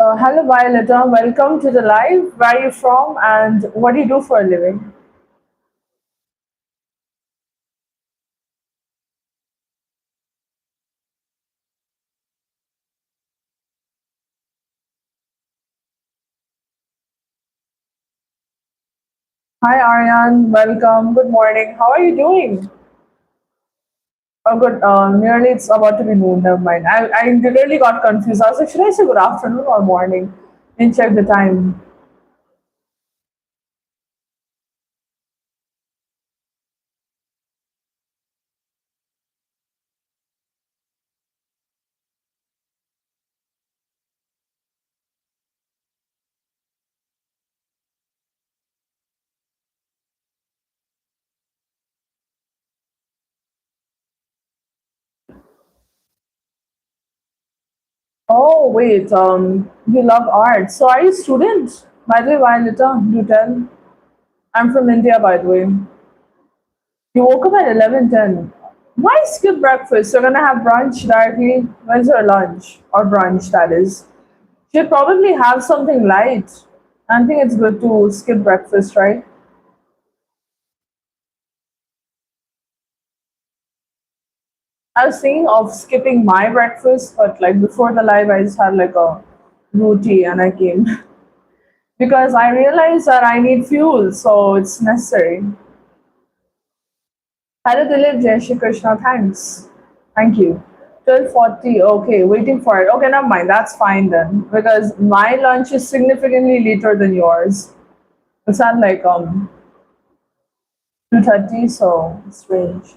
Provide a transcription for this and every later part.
Hello, Violeta. Welcome to the live. Where are you from and what do you do for a living? Hi, Aryan. Welcome. Good morning. How are you doing? Oh, good. Nearly it's about to be noon. Never mind. I literally got confused. I was like, should I say good afternoon or morning? And check the time. Oh, wait. You love art. So are you a student? By the way, Violeta, do tell. I'm from India, by the way. You woke up at 11:10. Why skip breakfast? You're gonna have brunch directly. When's your lunch? Or brunch, that is. You'll probably have something light. I think it's good to skip breakfast, right? I was thinking of skipping my breakfast, but like before the live, I just had like a roti and I came because I realized that I need fuel, so it's necessary. Hello, Dilip, Jai Shri Krishna, thanks. Thank you. 12:40, okay, waiting for it. Okay, never mind, that's fine then, because my lunch is significantly later than yours. It's at like 2:30, so it's strange.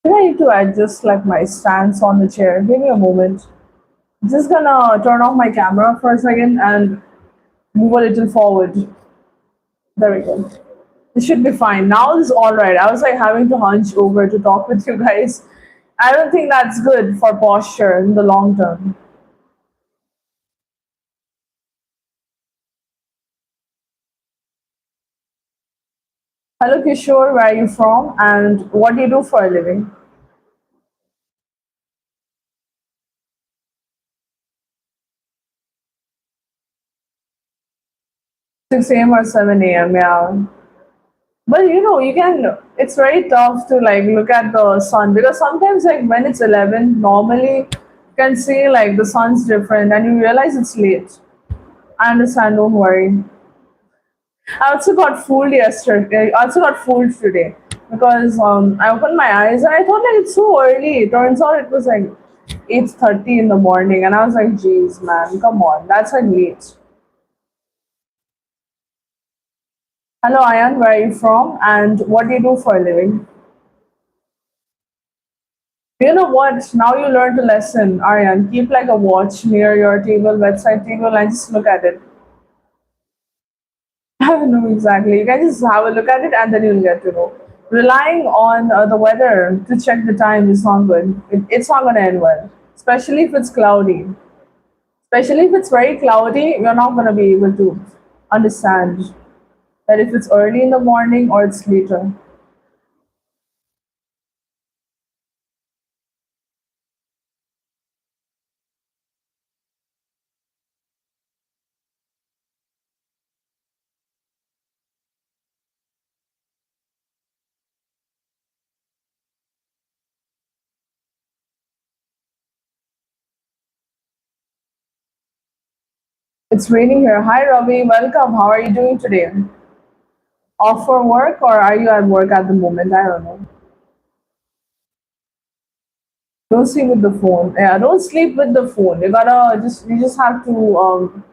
I need to adjust like my stance on the chair. Give me a moment. Just gonna turn off my camera for a second and move a little forward. There we go. This should be fine. Now it's all right. I was like having to hunch over to talk with you guys. I don't think that's good for posture in the long term. Hello, Kishore. Where are you from? And what do you do for a living? 6 a.m. or 7 a.m. Yeah. But you know, you can. It's very tough to like look at the sun because sometimes, like when it's 11, normally you can see like the sun's different, and you realize it's late. I understand. Don't worry. I also got fooled yesterday. I also got fooled today because I opened my eyes and I thought like it's so early. It turns out it was like 8:30 in the morning, and I was like, "Geez, man, come on, that's like late." Hello, Ayan. Where are you from? And what do you do for a living? You know what? Now you learned a lesson, Aryan. Keep like a watch near your table, bedside table, and just look at it. I don't know exactly. You can just have a look at it and then you'll get to know. Relying on the weather to check the time is not good. It's not going to end well, especially if it's cloudy. Especially if it's very cloudy, you're not going to be able to understand that if it's early in the morning or it's later. It's raining here. Hi, Ravi. Welcome. How are you doing today? Off for work or are you at work at the moment? I don't know. Don't sleep with the phone. Yeah, don't sleep with the phone. You just have to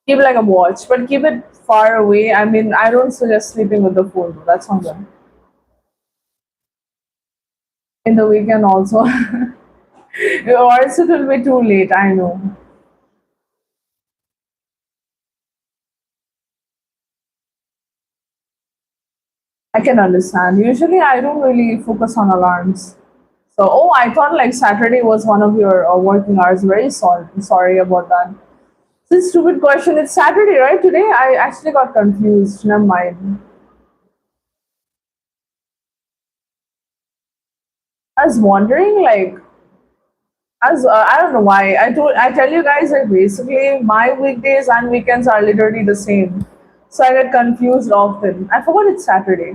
keep like a watch, but keep it far away. I mean, I don't suggest sleeping with the phone. Though. That's not good. In the weekend also, or else it will be too late. I know. I can understand. Usually, I don't really focus on alarms. So, oh, I thought like Saturday was one of your working hours. Very sorry about that. This stupid question. It's Saturday, right? Today, I actually got confused. Never mind. I was wondering, like, as I don't know why. I tell you guys like basically my weekdays and weekends are literally the same. So I get confused often. I forgot it's Saturday.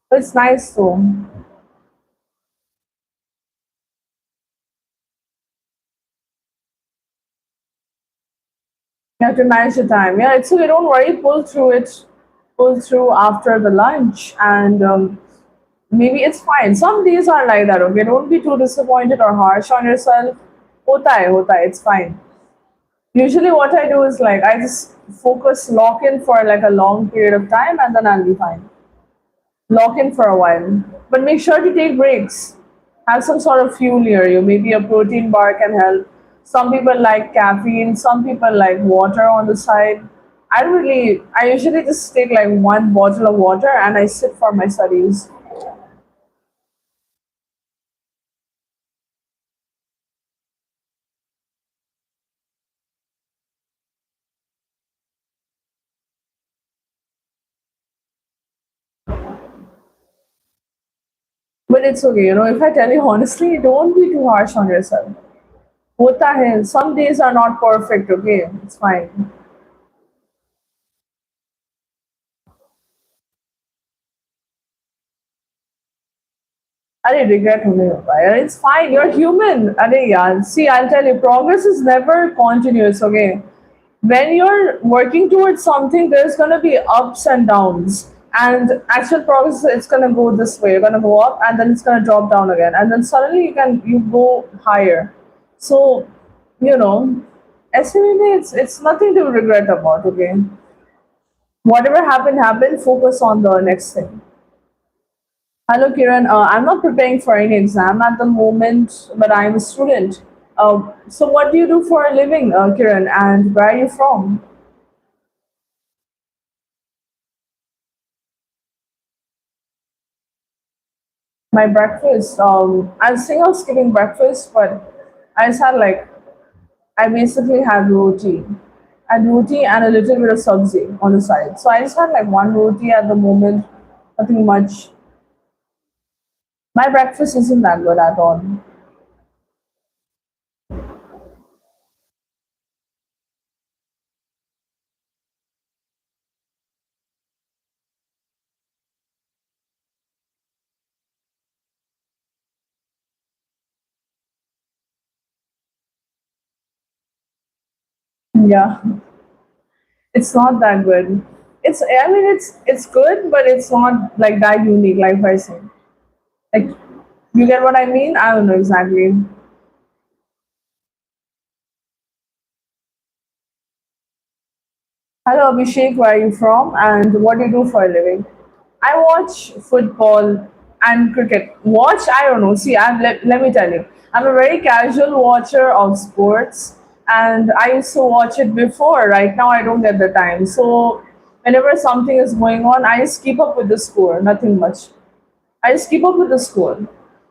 But it's nice though. You have to manage the time. Yeah, it's okay. Don't worry. Pull through it. Pull through after the lunch, and maybe it's fine. Some days are like that. Okay, don't be too disappointed or harsh on yourself. Hota hai. It's fine. Usually, what I do is like I just focus, lock in for like a long period of time, and then I'll be fine. Lock in for a while. But make sure to take breaks. Have some sort of fuel near you. Maybe a protein bar can help. Some people like caffeine, some people like water on the side. I usually just take like one bottle of water and I sit for my studies. But it's okay, if I tell you honestly, don't be too harsh on yourself. Hota hai. Some days are not perfect, okay? It's fine. अरे regret होने होता है यार. It's fine. You're human. अरे यार. See, I'll tell you, progress is never continuous. Okay, when you're working towards something, there's gonna be ups and downs. And actual progress, it's gonna go this way. You're gonna go up, and then it's gonna drop down again, and then suddenly you go higher. So, you know, estimating it's nothing to regret about. Okay, whatever happened happened. Focus on the next thing. Hello, Kiran. I'm not preparing for any exam at the moment, but I'm a student. So, what do you do for a living, Kiran, and where are you from? My breakfast. I was thinking of skipping breakfast, but I just had like I basically had roti, and a little bit of sabzi on the side. So I just had like one roti at the moment. Nothing much. My breakfast isn't that good at all. Yeah, it's not that good. It's good, but it's not like that unique, like I said. Like, you get what I mean? I don't know exactly. Hello, Abhishek. Where are you from? And what do you do for a living? I watch football and cricket. Watch? I don't know. See, let me tell you. I'm a very casual watcher of sports, and I used to watch it before. Right now, I don't get the time. So, whenever something is going on, I just keep up with the score. Nothing much. I just keep up with the score.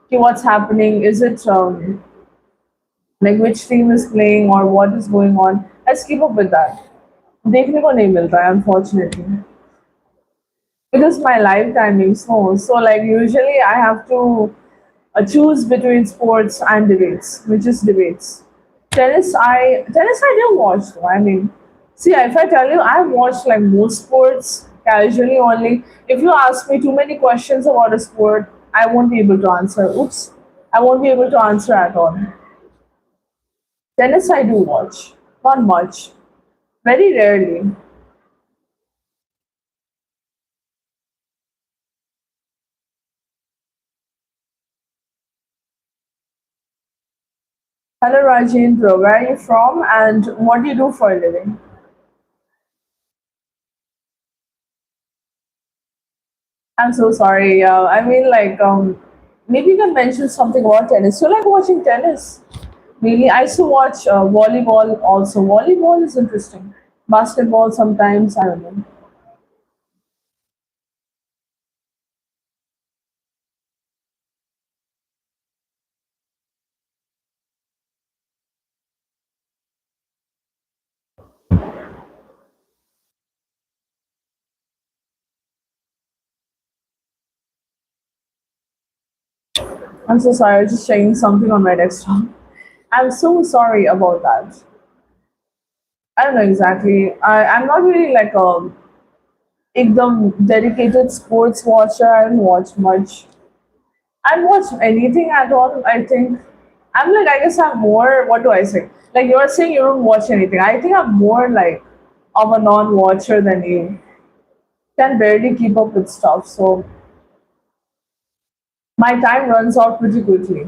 Okay, what's happening? Is it like which team is playing or what is going on? I just keep up with that. देखने को नहीं मिलता है unfortunately because my life timings no. So like usually I have to choose between sports and debates, which is debates. Tennis I didn't watch though. I mean, see, if I tell you I've watched like most sports casually only. If you ask me too many questions about a sport, I won't be able to answer. Oops, I won't be able to answer at all. Tennis I do watch, not much, very rarely. Hello Rajendra, where are you from and what do you do for a living? I'm so sorry. I mean, like, maybe you can mention something about tennis. You like watching tennis? Really, I used to watch volleyball also. Volleyball is interesting. Basketball sometimes, I don't know. I'm so sorry. I was just checking something on my desktop. I'm so sorry about that. I don't know exactly. I'm not really like a एकदम dedicated sports watcher. I don't watch much. I don't watch anything at all. I think I'm like I guess I'm more. What do I say? Like you're saying you don't watch anything. I think I'm more like of a non-watcher than you. Can barely keep up with stuff. So my time runs out pretty quickly.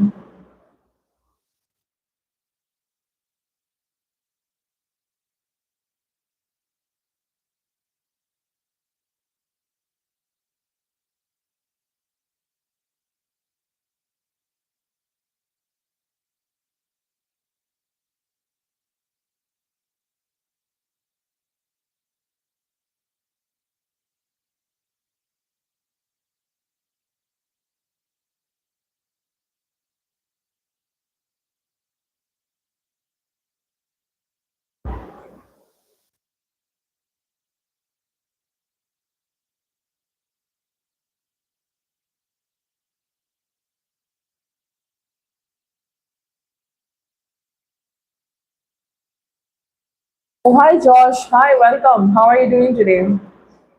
Oh, hi Josh. Hi, welcome. How are you doing today?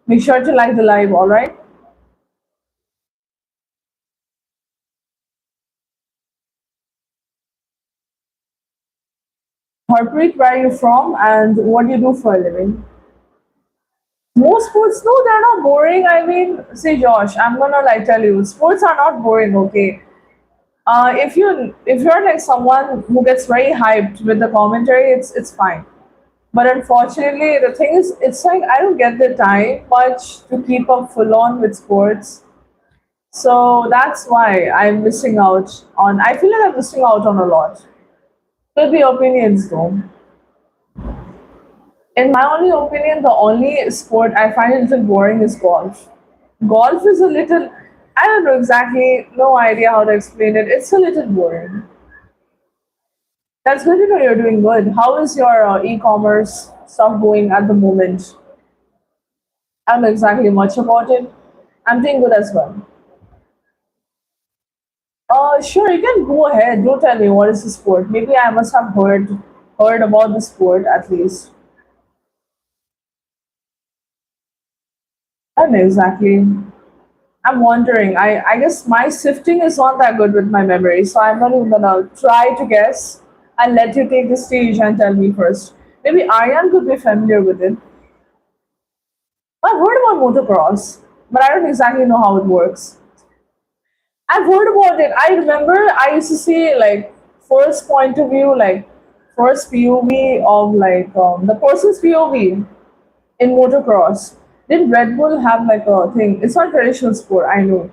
Make sure to like the live, alright? Harpreet, where are you from and what do you do for a living? Most sports, no, they're not boring. I mean, see Josh, I'm gonna like tell you, sports are not boring, okay? If you're like someone who gets very hyped with the commentary, it's fine. But unfortunately, the thing is, it's like I don't get the time much to keep up full on with sports. So that's why I'm missing out on. I feel like I'm missing out on a lot. Could be opinions though. In my only opinion, the only sport I find a little boring is golf. Golf is a little. I don't know exactly. No idea how to explain it. It's a little boring. That's good to know you're doing good. How is your e-commerce stuff going at the moment? I don't know exactly much about it. I'm doing good as well. Sure, you can go ahead. Do tell me what is the sport. Maybe I must have heard about the sport at least. I don't know exactly. I'm wondering. I guess my sifting is not that good with my memory, so I'm not even gonna try to guess. I'll let you take the stage and tell me first. Maybe Aryan could be familiar with it. I've heard about motocross, but I don't exactly know how it works. I've heard about it. I remember I used to see like first point of view, like first POV of like the person's POV in motocross. Did Red Bull have like a thing? It's not traditional sport, I know.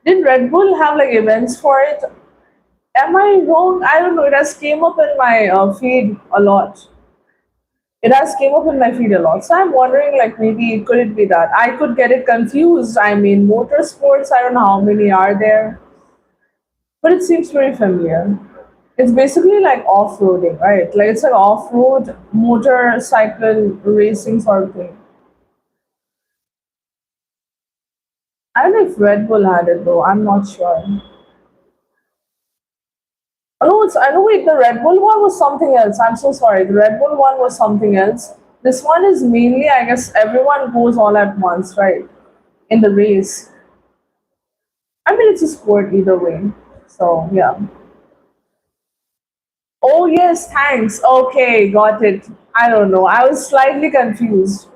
Did Red Bull have like events for it? Am I wrong? I don't know. It has came up in my feed a lot. It has came up in my feed a lot. So I'm wondering like maybe could it be that? I could get it confused. I mean motorsports, I don't know how many are there. But it seems very familiar. It's basically like off-roading, right? Like it's like off-road motorcycle racing sort of thing. I don't know if Red Bull had it though. I'm not sure. Oh, no, it's I know. Wait, the Red Bull one was something else. I'm so sorry. The Red Bull one was something else. This one is mainly, I guess, everyone goes all at once, right? In the race. I mean, it's a sport either way. So yeah. Oh yes, thanks. Okay, got it. I don't know. I was slightly confused.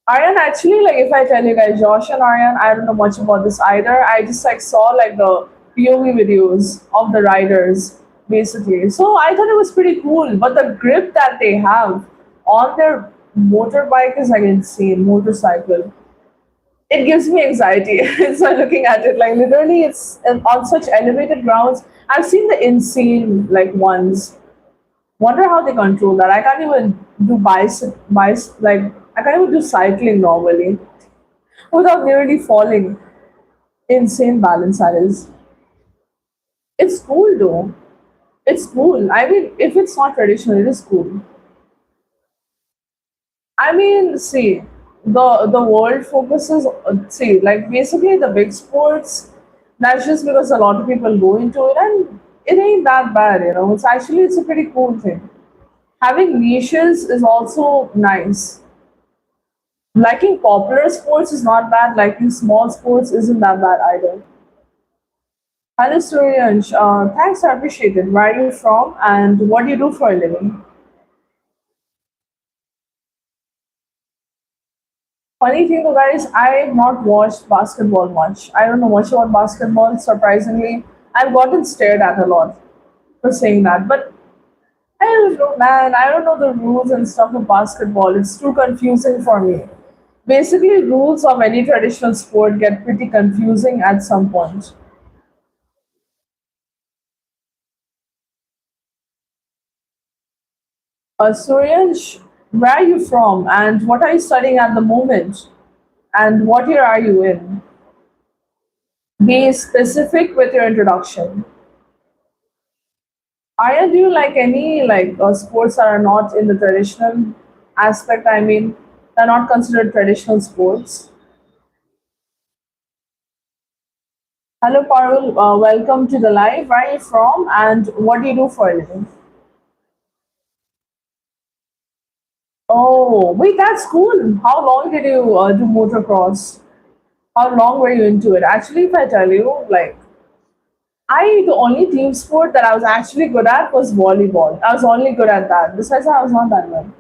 Aryan, actually, like if I tell you guys, Josh and Aryan, I don't know much about this either. I just like saw like the POV videos of the riders, basically. So I thought it was pretty cool. But the grip that they have on their motorbike is like insane. Motorcycle. It gives me anxiety. So looking at it, like literally, it's on such elevated grounds. I've seen the insane like ones. Wonder how they control that. I can't even do like I can't even do cycling normally without nearly falling. Insane balance that is. It's cool though. It's cool. I mean, if it's not traditional, it is cool. I mean, see, the world focuses. See, like basically the big sports. That's just because a lot of people go into it, and it ain't that bad, you know. It's a pretty cool thing. Having niches is also nice. Liking popular sports is not bad. Liking small sports isn't that bad either. Hello, Suryansh. Thanks, I appreciate it. Where are you from, and what do you do for a living? Funny thing, though, guys, I have not watched basketball much. I don't know much about basketball. Surprisingly, I've gotten stared at a lot for saying that, but I don't know, man. I don't know the rules and stuff of basketball. It's too confusing for me. Basically, rules of any traditional sport get pretty confusing at some point. Suryansh, where are you from, and what are you studying at the moment, and what year are you in? Be specific with your introduction. Arya, do you like any sports that are not in the traditional aspect? I mean, they're not considered traditional sports. Hello, Parul. Welcome to the live. Where are you from, and what do you do for a living? Oh, wait, that's cool. How long did you do motocross? How long were you into it? Actually, if I tell you, the only team sport that I was actually good at was volleyball. I was only good at that. Besides that, I was not that good.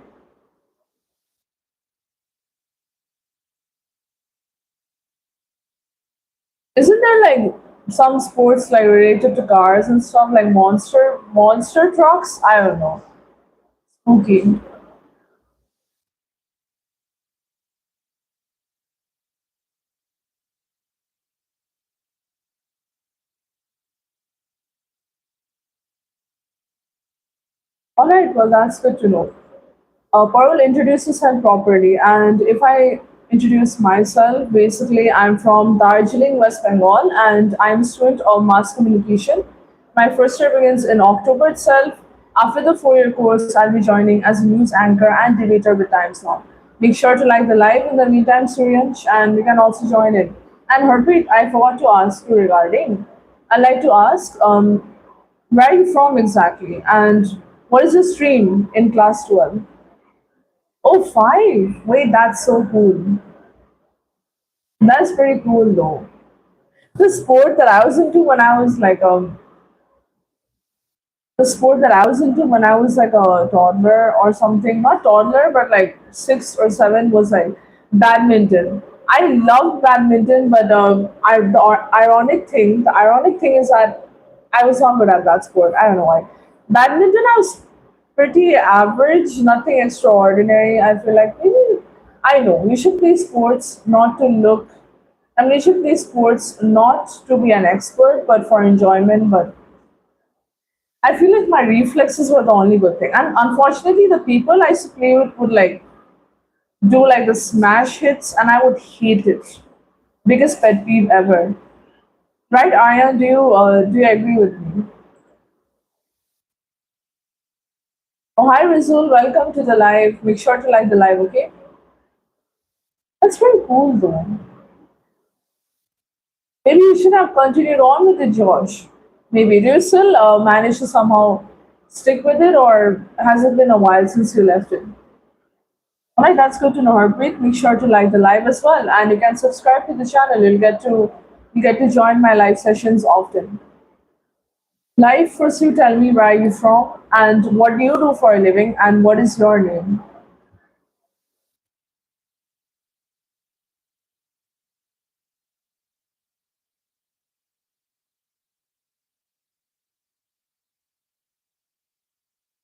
Isn't there some sports like related to cars and stuff like monster trucks? I don't know. Spooky. All right, well that's good to know. Parul, introduce yourself properly. And if I introduce myself, basically, I'm from Darjeeling, West Bengal, and I'm a student of mass communication. My first year begins in October itself. After the 4 year course, I'll be joining as a news anchor and debater with Times Now. Make sure to like the live in the meantime, Suryansh, and we can also join in. And Harpreet, I forgot to ask you regarding. I'd like to ask, where are you from exactly? And what is your stream in class 12? Oh, five. Wait, that's so cool. That's pretty cool though. The sport that I was into when I was the sport that I was into when I was like a toddler or something, not toddler, but like 6 or 7 was like badminton. I loved badminton, but the ironic thing is that I was not good at that sport. I don't know why. Badminton, I was pretty average, nothing extraordinary. I feel like maybe I know you should play sports not to look. I mean, you should play sports not to be an expert, but for enjoyment. But I feel like my reflexes were the only good thing. And unfortunately, the people I used to play with would like do like the smash hits, and I would hate it. Biggest pet peeve ever. Right, Arya? Do you agree with me? Oh, hi, Rizul. Welcome to the live. Make sure to like the live, okay? That's very cool, though. Maybe you should have continued on with it, George. Maybe do you still manage to somehow stick with it, or has it been a while since you left it? Alright, that's good to know, Harpreet. Make sure to like the live as well, and you can subscribe to the channel. You get to join my live sessions often. Live, first you tell me where are you from, and what do you do for a living, and what is your name?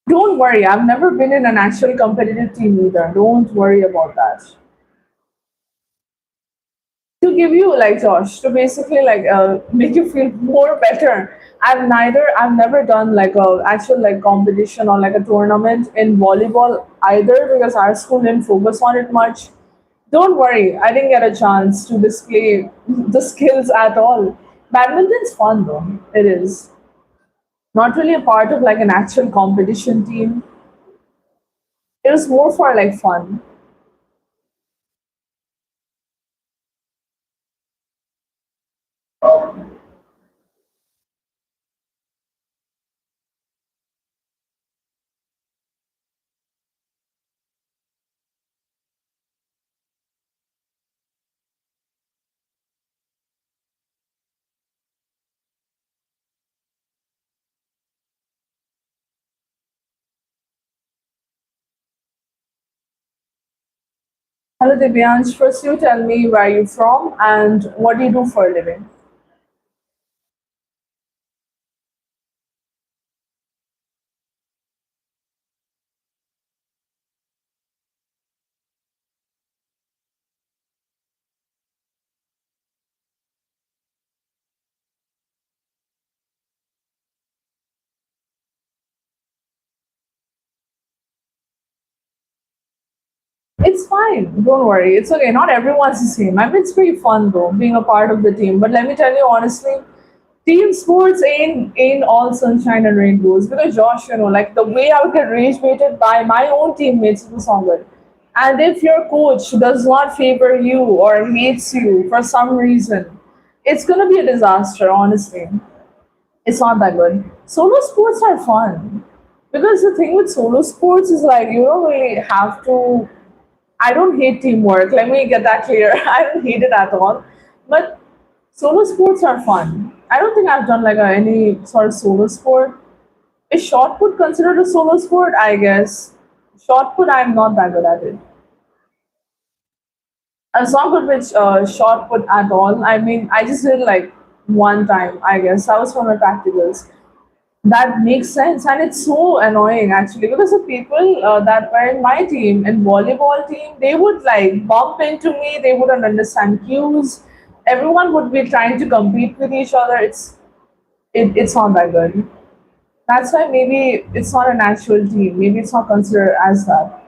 Don't worry, I've never been in an actual competitive team either. Don't worry about that. To give you like Josh, to basically make you feel more better. I've never done like a actual like competition or like a tournament in volleyball either because our school didn't focus on it much. Don't worry, I didn't get a chance to display the skills at all. Badminton's fun though. It is. Not really a part of like an actual competition team. It was more for like fun. Hello, Divyansh. First, you tell me where you're from and what do you do for a living. It's fine. Don't worry. It's okay. Not everyone's the same. I mean, it's pretty fun though, being a part of the team. But let me tell you honestly, team sports ain't all sunshine and rainbows. Because Josh, like the way I would get rage baited by my own teammates was not good. And if your coach does not favor you or hates you for some reason, it's gonna be a disaster, honestly. It's not that good. Solo sports are fun. Because the thing with solo sports is like you don't really have to. I don't hate teamwork. Let me get that clear. I don't hate it at all. But solo sports are fun. I don't think I've done like any sort of solo sport. Is shot put considered a solo sport? I guess. Shot put, I'm not that good at it. I was not good with shot put at all. I mean, I just did like one time, I guess. That was for my practicals. That makes sense, and it's so annoying actually because the people that were in my team, in volleyball team, they would like bump into me. They wouldn't understand cues. Everyone would be trying to compete with each other. It's not that good. That's why maybe it's not an actual team. Maybe it's not considered as that.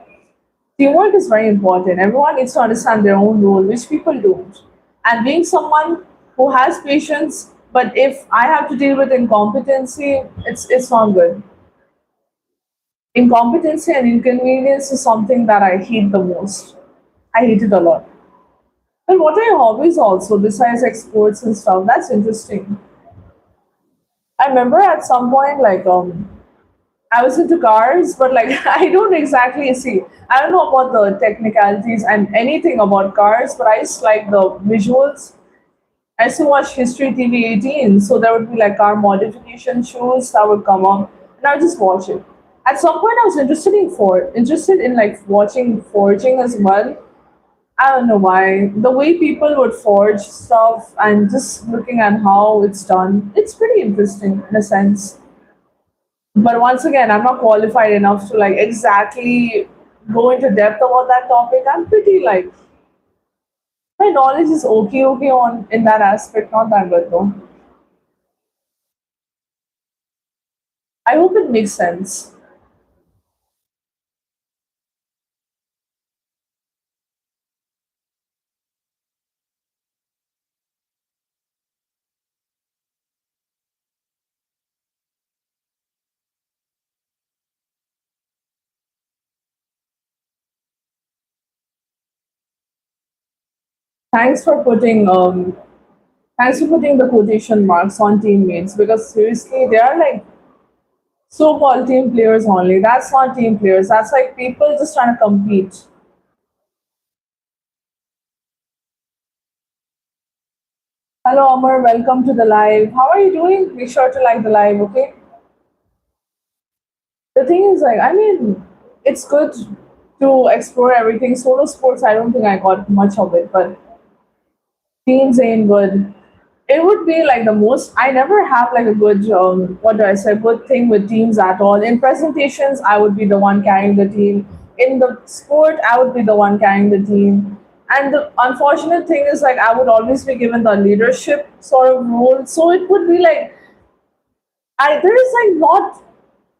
Teamwork is very important. Everyone needs to understand their own role, which people don't. And being someone who has patience, but if I have to deal with incompetency, it's not good. Incompetency and inconvenience is something that I hate the most. I hate it a lot. And what are your hobbies also besides like sports and stuff? That's interesting. I remember at some point like I was into cars, but like I don't exactly see. I don't know about the technicalities and anything about cars, but I just like the visuals. I used to watch History TV 18, so there would be like car modification shows that would come up, and I would just watch it. At some point, I was interested in like watching forging as well. I don't know why. The way people would forge stuff and just looking at how it's done, it's pretty interesting in a sense. But once again, I'm not qualified enough to like exactly go into depth about that topic. I'm pretty like my knowledge is okay on in that aspect, not that good though. I hope it makes sense. Thanks for putting thanks for putting the quotation marks on teammates because seriously they are like so-called team players only. That's not team players. That's like people just trying to compete. Hello Amar, welcome to the live. How are you doing? Be sure to like the live, okay? The thing is like I mean it's good to explore everything. Solo sports I don't think I got much of it, but teams ain't good. It would be like the most. I never have like a good what do I say? Good thing with teams at all. In presentations, I would be the one carrying the team. In the sport, I would be the one carrying the team. And the unfortunate thing is like I would always be given the leadership sort of role. So it would be like I there's like not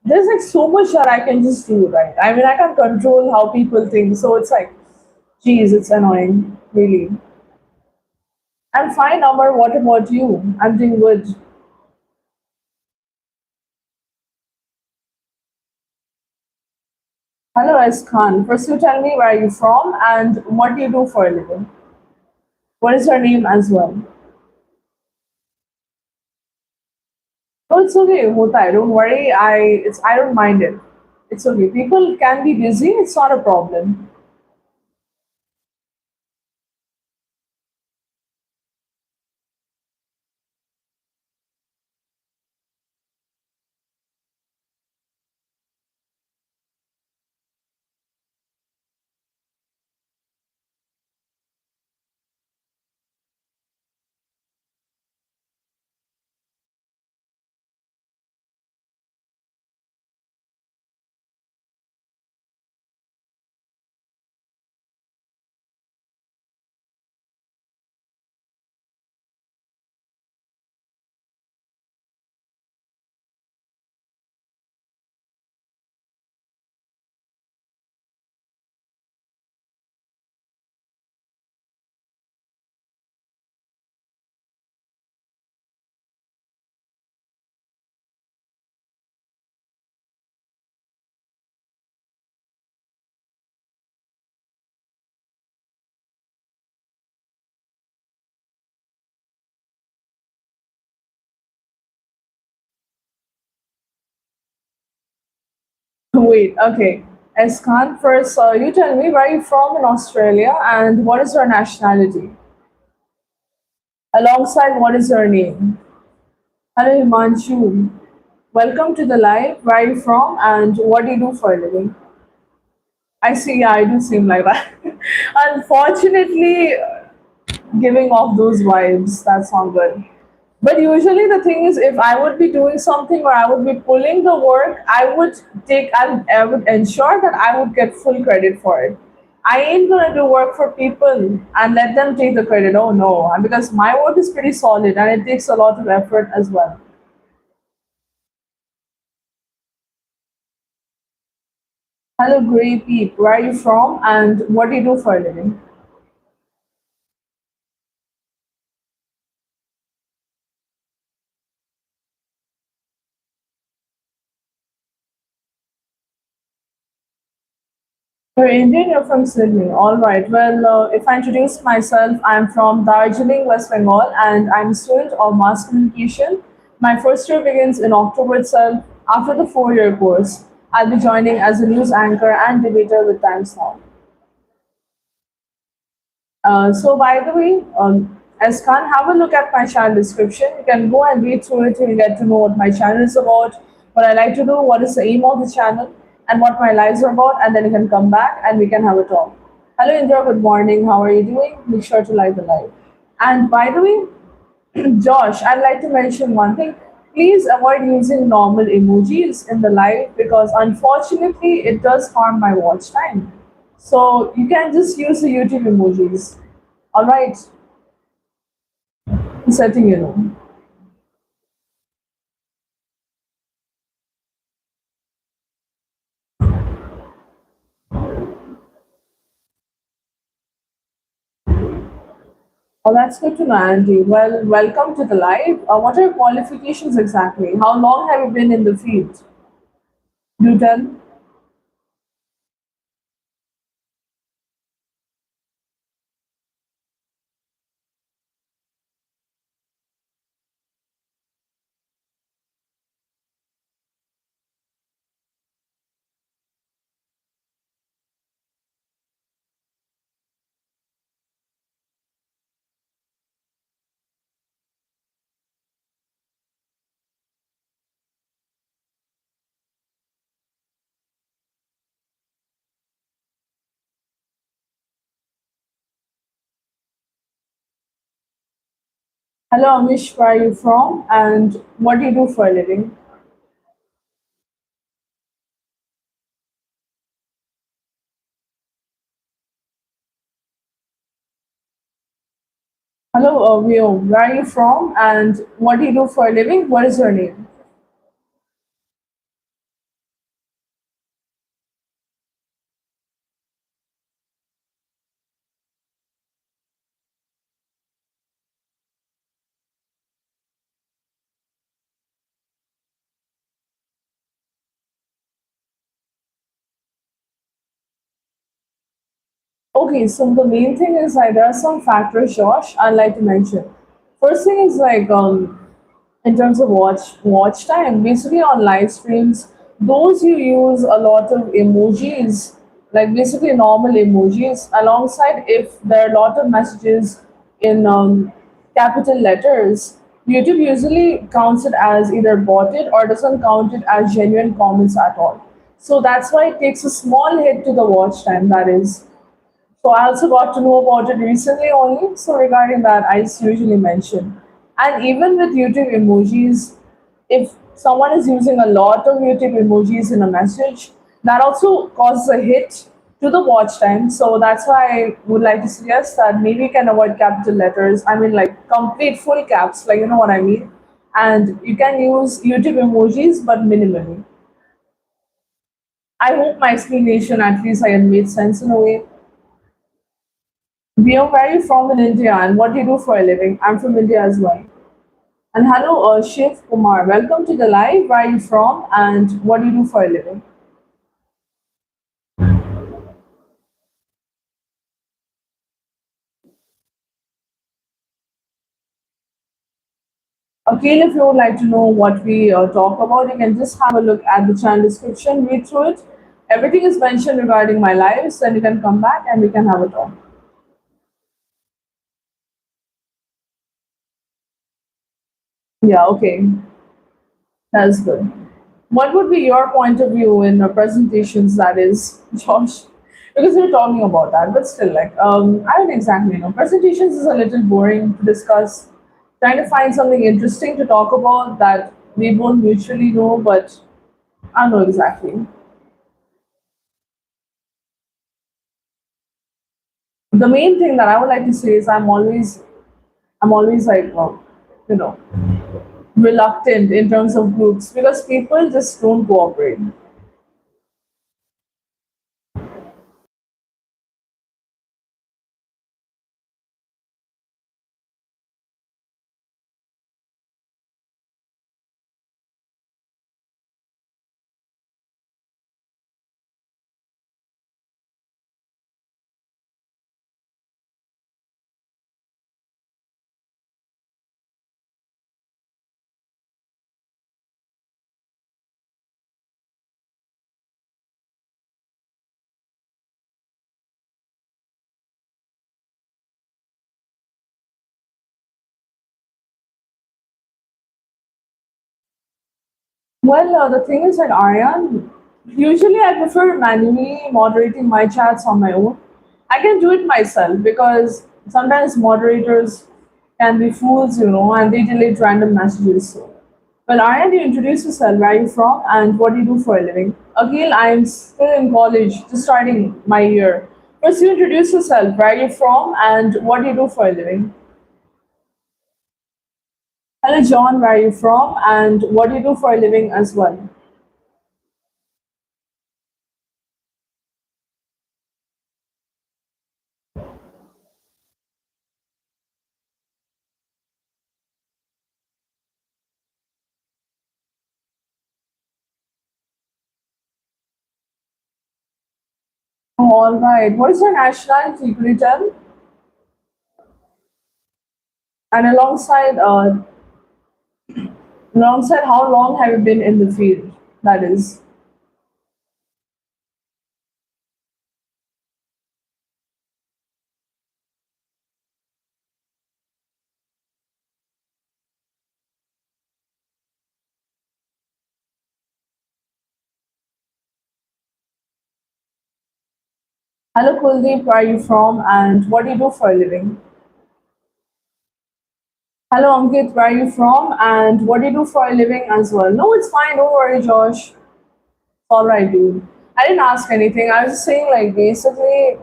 there's like so much that I can just do, right? I mean I can control how people think. So it's like, geez, it's annoying, really. I'm fine, Amar. What about you? I'm doing good. Hello, S. Khan. First, you tell me where you're from and what do you do for a living. What is your name as well? Oh, it's okay, hota hai. Don't worry. I don't mind it. It's okay. People can be busy. It's not a problem. Wait, okay. Eskan, first, you tell me where are you from in Australia and what is your nationality? Alongside, what is your name? Hello, Himanshu. Welcome to the live. Where are you from and what do you do for a living? I see, yeah, I do seem like that. Unfortunately, giving off those vibes. That sounds good. But usually the thing is, if I would be doing something or I would be pulling the work, I would ensure that I would get full credit for it. I ain't gonna do work for people and let them take the credit. Oh no, and because my work is pretty solid and it takes a lot of effort as well. Hello, Grey Peep. Where are you from and what do you do for a living? You're Indian, you're from Sydney. All right. Well, if I introduce myself, I'm from Darjeeling, West Bengal, and I'm a student of mass communication. My first year begins in October itself. After the 4 year course, I'll be joining as a news anchor and debater with Times Now. So, by the way, as can have a look at my channel description. You can go and read through it and get to know what my channel is about, what I like to do, what is the aim of the channel, and what my lives are about. And then you can come back and we can have a talk. Hello, Indra. Good morning. How are you doing? Make sure to like the live. And by the way, Josh, I'd like to mention one thing. Please avoid using normal emojis in the live because unfortunately it does harm my watch time. So you can just use the YouTube emojis. All right, setting you know. Oh, that's good to know, Andy. Well, welcome to the live. What are your qualifications exactly? How long have you been in the field? Do tell. Hello, Amish. Where are you from? And what do you do for a living? Hello, Vio. Where are you from? And what do you do for a living? What is your name? Okay, so the main thing is like there are some factors, Josh, I'd like to mention. First thing is like in terms of watch time, basically on live streams, those you use a lot of emojis, like basically normal emojis, alongside if there are a lot of messages in capital letters. YouTube usually counts it as either botted or doesn't count it as genuine comments at all. So that's why it takes a small hit to the watch time. That is, so I also got to know about it recently only. So regarding that, I just usually mention. And even with YouTube emojis, if someone is using a lot of YouTube emojis in a message, that also causes a hit to the watch time. So that's why I would like to suggest that maybe you can avoid capital letters. I mean like complete full caps, like you know what I mean. And you can use YouTube emojis but minimally. I hope my explanation at least I had made sense in a way. We are where are you from in India and what do you do for a living? I'm from India as well. And hello, Shiv Kumar. Welcome to the live. Where are you from and what do you do for a living? Again, if you would like to know what we talk about, you can just have a look at the channel description, read through it. Everything is mentioned regarding my lives, then you can come back and we can have a talk. Yeah, okay, that's good. What would be your point of view in presentations? That is, Josh, because we're talking about that, but still, like, I don't exactly know. Presentations is a little boring to discuss. Trying to find something interesting to talk about that we both mutually know, but I don't know exactly. The main thing that I would like to say is I'm always like, you know, reluctant in terms of groups because people just don't cooperate. Well, the thing is that Aryan, usually I prefer manually moderating my chats on my own. I can do it myself because sometimes moderators can be fools, and they delete random messages. So, well, Aryan, you introduce yourself, where are you from, and what do you do for a living? Again, I'm still in college, just starting my year. First, you introduce yourself, where are you from, and what do you do for a living? Hello, John, where are you from, and what do you do for a living as well? Oh, all right. What is your nationality? Could you tell? And alongside, how long have you been in the field? That is. Hello, Kuldeep. Where are you from? And what do you do for a living? Hello, Ankit. Where are you from? And what do you do for a living as well? No, it's fine. Don't worry, Josh. All right, dude. I didn't ask anything. I was just saying, like, basically,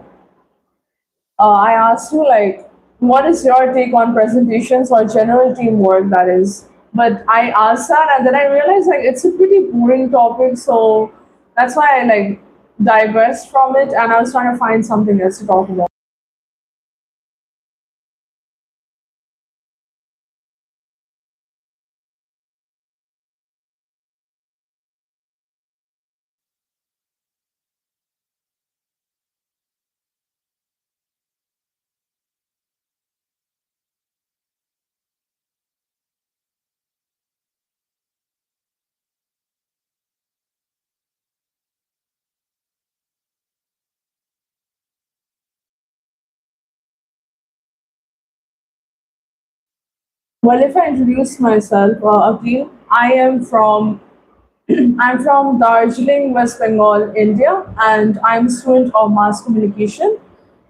I asked you like, what is your take on presentations or general teamwork? That is, but I asked that, and then I realized like it's a pretty boring topic, so that's why I like digressed from it, and I was trying to find something else to talk about. Well, if I introduce myself, again, I'm from Darjeeling, West Bengal, India, and I'm a student of mass communication.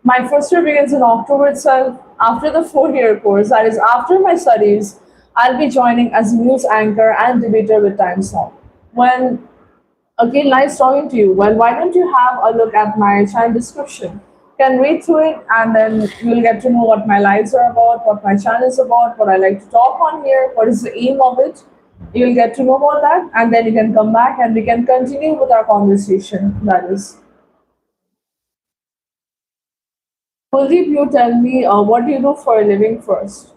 My first year begins in October itself. After the 4 year course, that is, after my studies, I'll be joining as a news anchor and debater with Times Now. Well, again, nice talking to you. Well, why don't you have a look at my channel description? You can read through it and then you'll get to know what my lives are about, what my channel is about, what I like to talk on here, what is the aim of it. You'll get to know about that and then you can come back and we can continue with our conversation. That is. Kuldeep, you tell me what do you do for a living first?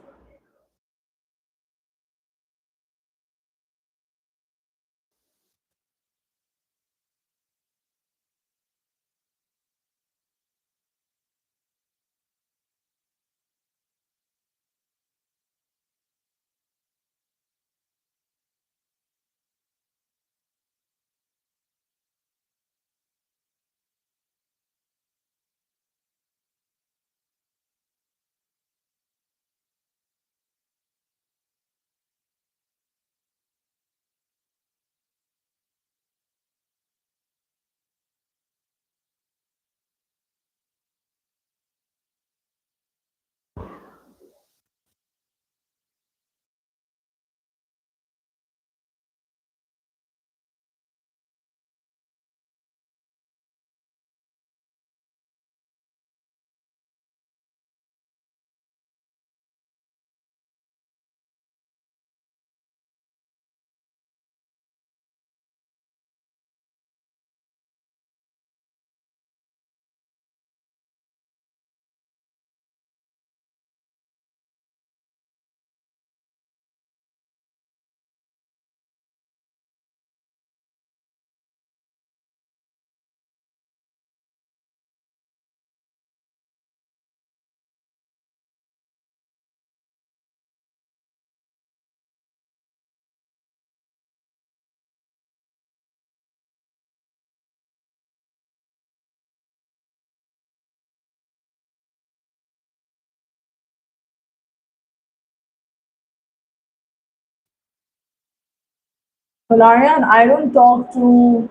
Well, Aryan, I don't talk to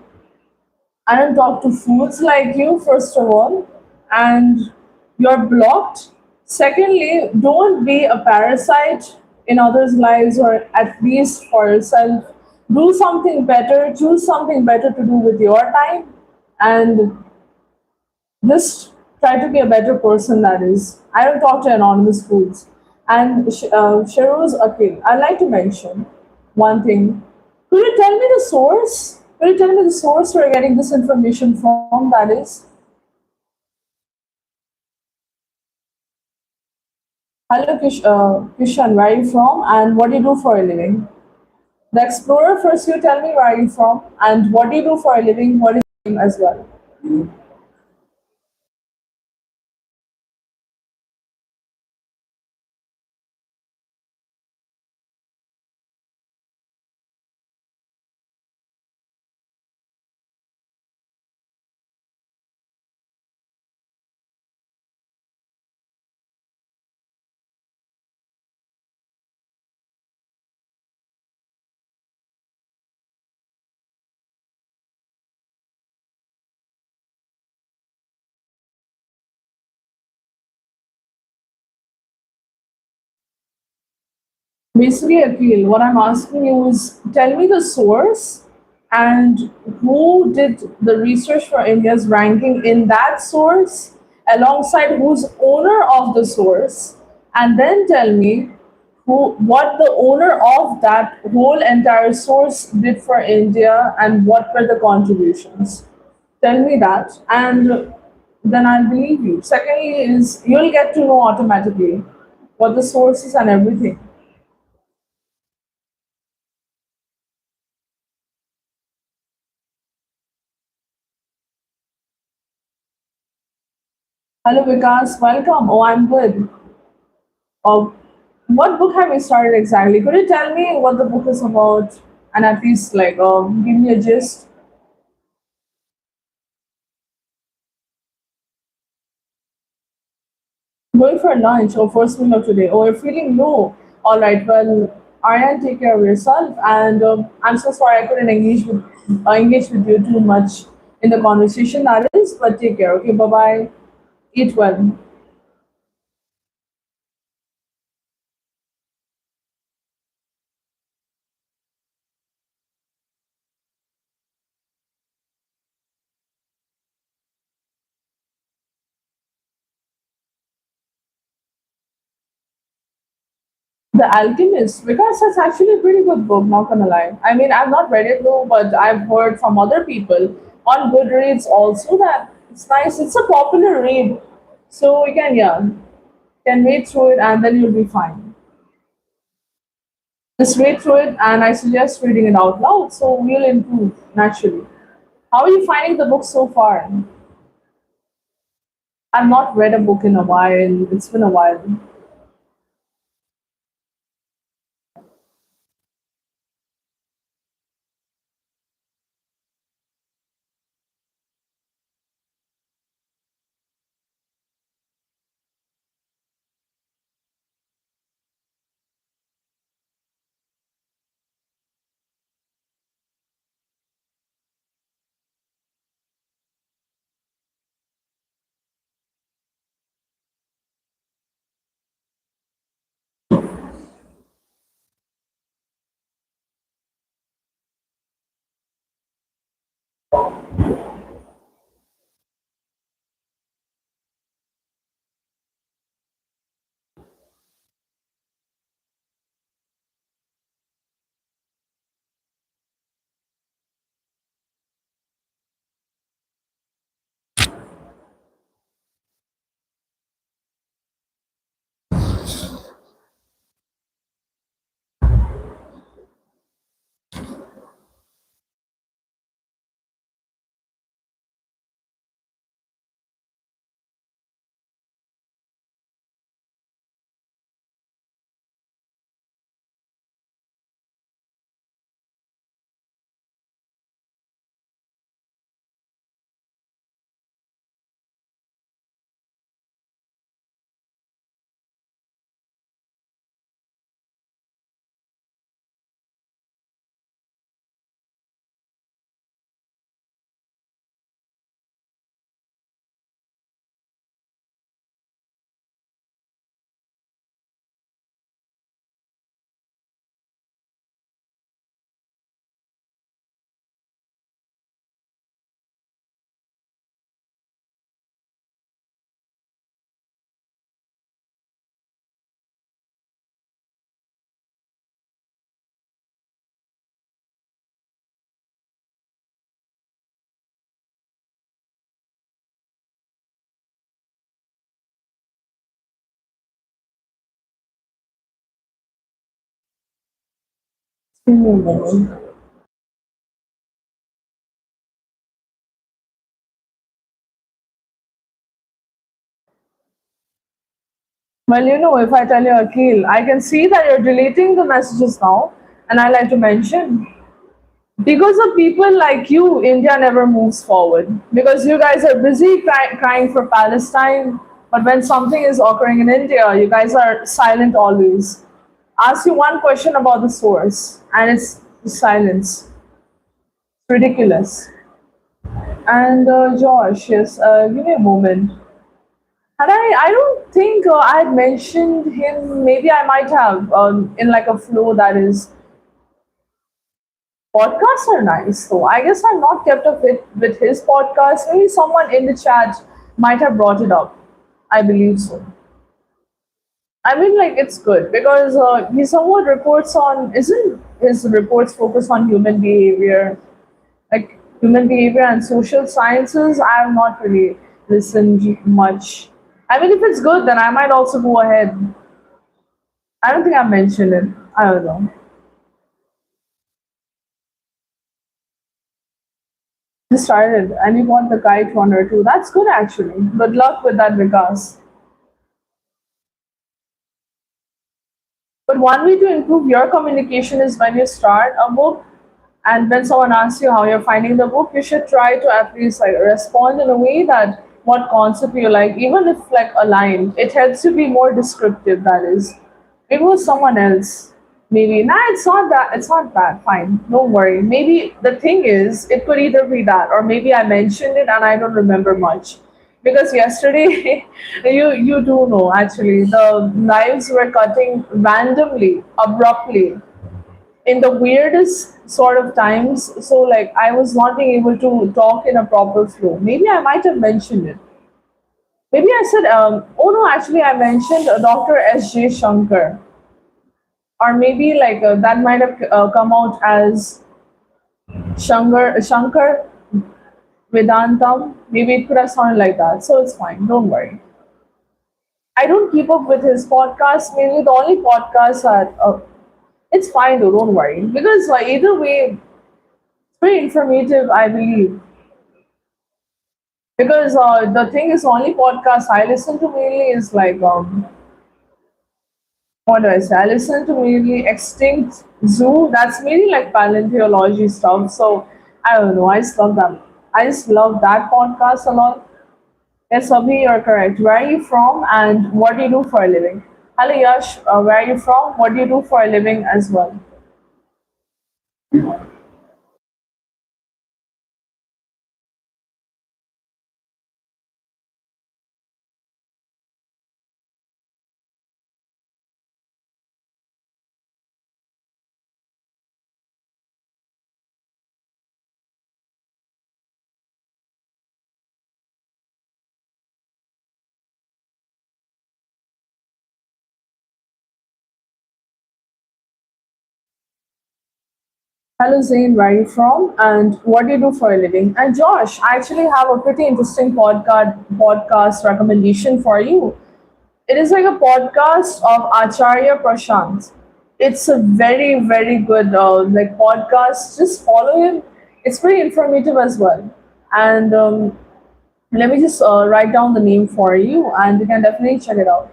fools like you, first of all, and you're blocked. Secondly, don't be a parasite in others' lives or at least for yourself. Do something better, choose something better to do with your time, and just try to be a better person, that is. I don't talk to anonymous fools. And Sharoz Akhil, I'd like to mention one thing. Could you tell me the source? Could you tell me the source where you're getting this information from? That is, hello Kishan, where are you from and what do you do for a living? The Explorer, first you tell me where are you from and what do you do for a living? What is your name as well? Basically, Akil, what I'm asking you is tell me the source and who did the research for India's ranking in that source, alongside who's owner of the source, and then tell me what the owner of that whole entire source did for India and what were the contributions. Tell me that, and then I'll believe you. Secondly, is you'll get to know automatically what the source is and everything. Hello Vikas, welcome. Oh, I'm good. Uh, what book have you started exactly? Could you tell me what the book is about and at least like give me a gist? Going for lunch or first meal of today? Oh, you're feeling low. All right. Well, Aryan, take care of yourself. And I'm so sorry I couldn't engage with you too much in the conversation. That is, but take care. Okay. Bye bye. Eat well. The Alchemist, because that's actually a pretty good book, not gonna lie. I mean, I've not read it though, but I've heard from other people on Goodreads also that it's nice. It's a popular read. So you can, yeah, can read through it and then you'll be fine. Just read through it and I suggest reading it out loud so you'll improve naturally. How are you finding the book so far? I've not read a book in a while. It's been a while. Give me a moment. Well, if I tell you, Akil, I can see that you're deleting the messages now, and I like to mention because of people like you, India never moves forward. Because you guys are busy crying for Palestine, but when something is occurring in India, you guys are silent always. Ask you one question about the source, and it's silence. Ridiculous. And Josh, yes, give me a moment. And I don't think I had mentioned him. Maybe I might have in like a flow that is podcasts are nice. So I guess I'm not kept up with his podcast. Maybe someone in the chat might have brought it up. I believe so. I mean, like it's good because he somewhat reports on. Isn't his reports focus on human behavior, like human behavior and social sciences? I have not really listened much. I mean, if it's good, then I might also go ahead. I don't think I mentioned it. I don't know. Just started and you got the kite one or two. That's good actually. Good luck with that, Vikas. But one way to improve your communication is when you start a book and when someone asks you how you're finding the book, you should try to at least like respond in a way that what concept you like, even if like a line, it helps you be more descriptive, that is. It was someone else. Maybe. Nah, it's not that. It's not that. Fine. Don't worry. Maybe the thing is, it could either be that, or maybe I mentioned it and I don't remember much. Because yesterday, you do know actually, the knives were cutting randomly, abruptly, in the weirdest sort of times. So like I was not being able to talk in a proper flow. Maybe I might have mentioned it. Maybe I said, oh no, actually I mentioned Dr. S.J. Shankar, or maybe like that might have come out as Shankar Vedantam. Maybe it could have sounded like that. So it's fine. Don't worry. I don't keep up with his podcast. Mainly the only podcasts are. It's fine though. Don't worry because either way, it's very informative. I believe because the thing is, only podcast I listen to mainly is like what do I say? I listen to mainly Extinct Zoo. That's mainly like paleontology stuff. So I don't know. I just love them. I just love that podcast a lot. Yes, Abhi, you're correct. Where are you from and what do you do for a living? Hello, Yash. Where are you from? What do you do for a living as well? Hello, Zain. Where are you from and what do you do for a living? And Josh, I actually have a pretty interesting podcast recommendation for you. It is like a podcast of Acharya Prashant. It's a very, very good like podcast. Just follow him. It's pretty informative as well. And let me just write down the name for you, and you can definitely check it out.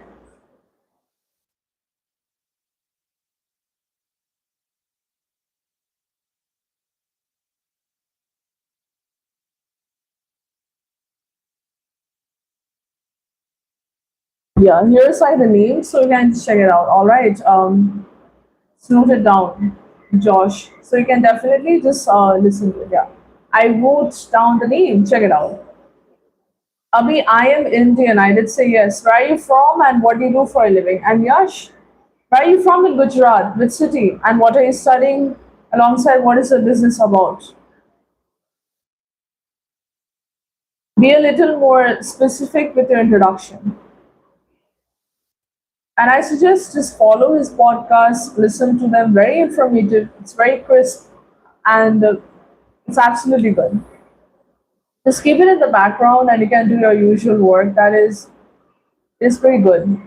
Yeah, here's like the name, so you can check it out. All right, just note it down, Josh. So you can definitely just listen to it. Yeah, I wrote down the name. Check it out. Abhi, I am Indian. I did say yes. Where are you from and what do you do for a living? And Yash, where are you from in Gujarat? Which city? And what are you studying? Alongside, what is the business about? Be a little more specific with your introduction. And I suggest just follow his podcast, listen to them. Very informative. It's very crisp, and it's absolutely good. Just keep it in the background, and you can do your usual work. That is pretty good.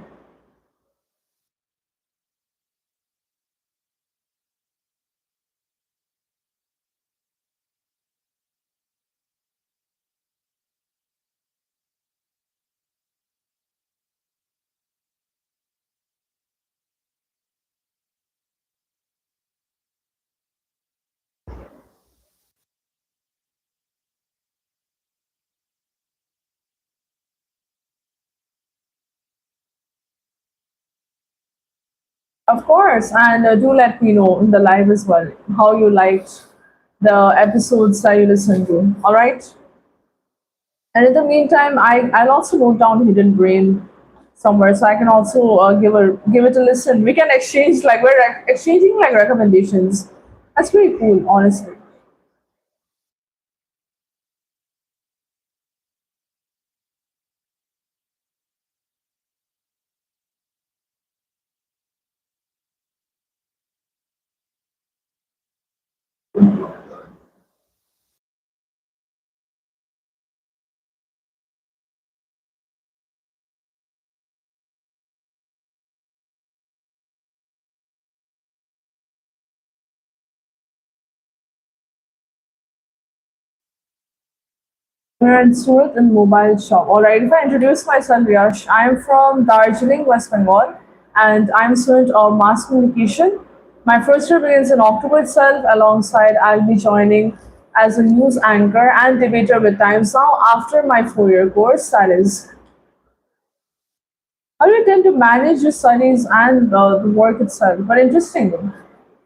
Of course, and do let me know in the live as well how you liked the episodes that you listened to. All right. And in the meantime, I'll also note down Hidden Brain somewhere, so I can also give it a listen. We can exchange like exchanging like recommendations. That's pretty cool, honestly. We're in Surat and mobile shop. Alright, if I introduce myself, Yash, I'm from Darjeeling, West Bengal, and I'm a student of mass communication. My first year begins in October itself. Alongside, I'll be joining as a news anchor and debater with Times Now after my 4 year course. That is, how do you tend to manage your studies and the work itself? But interestingly,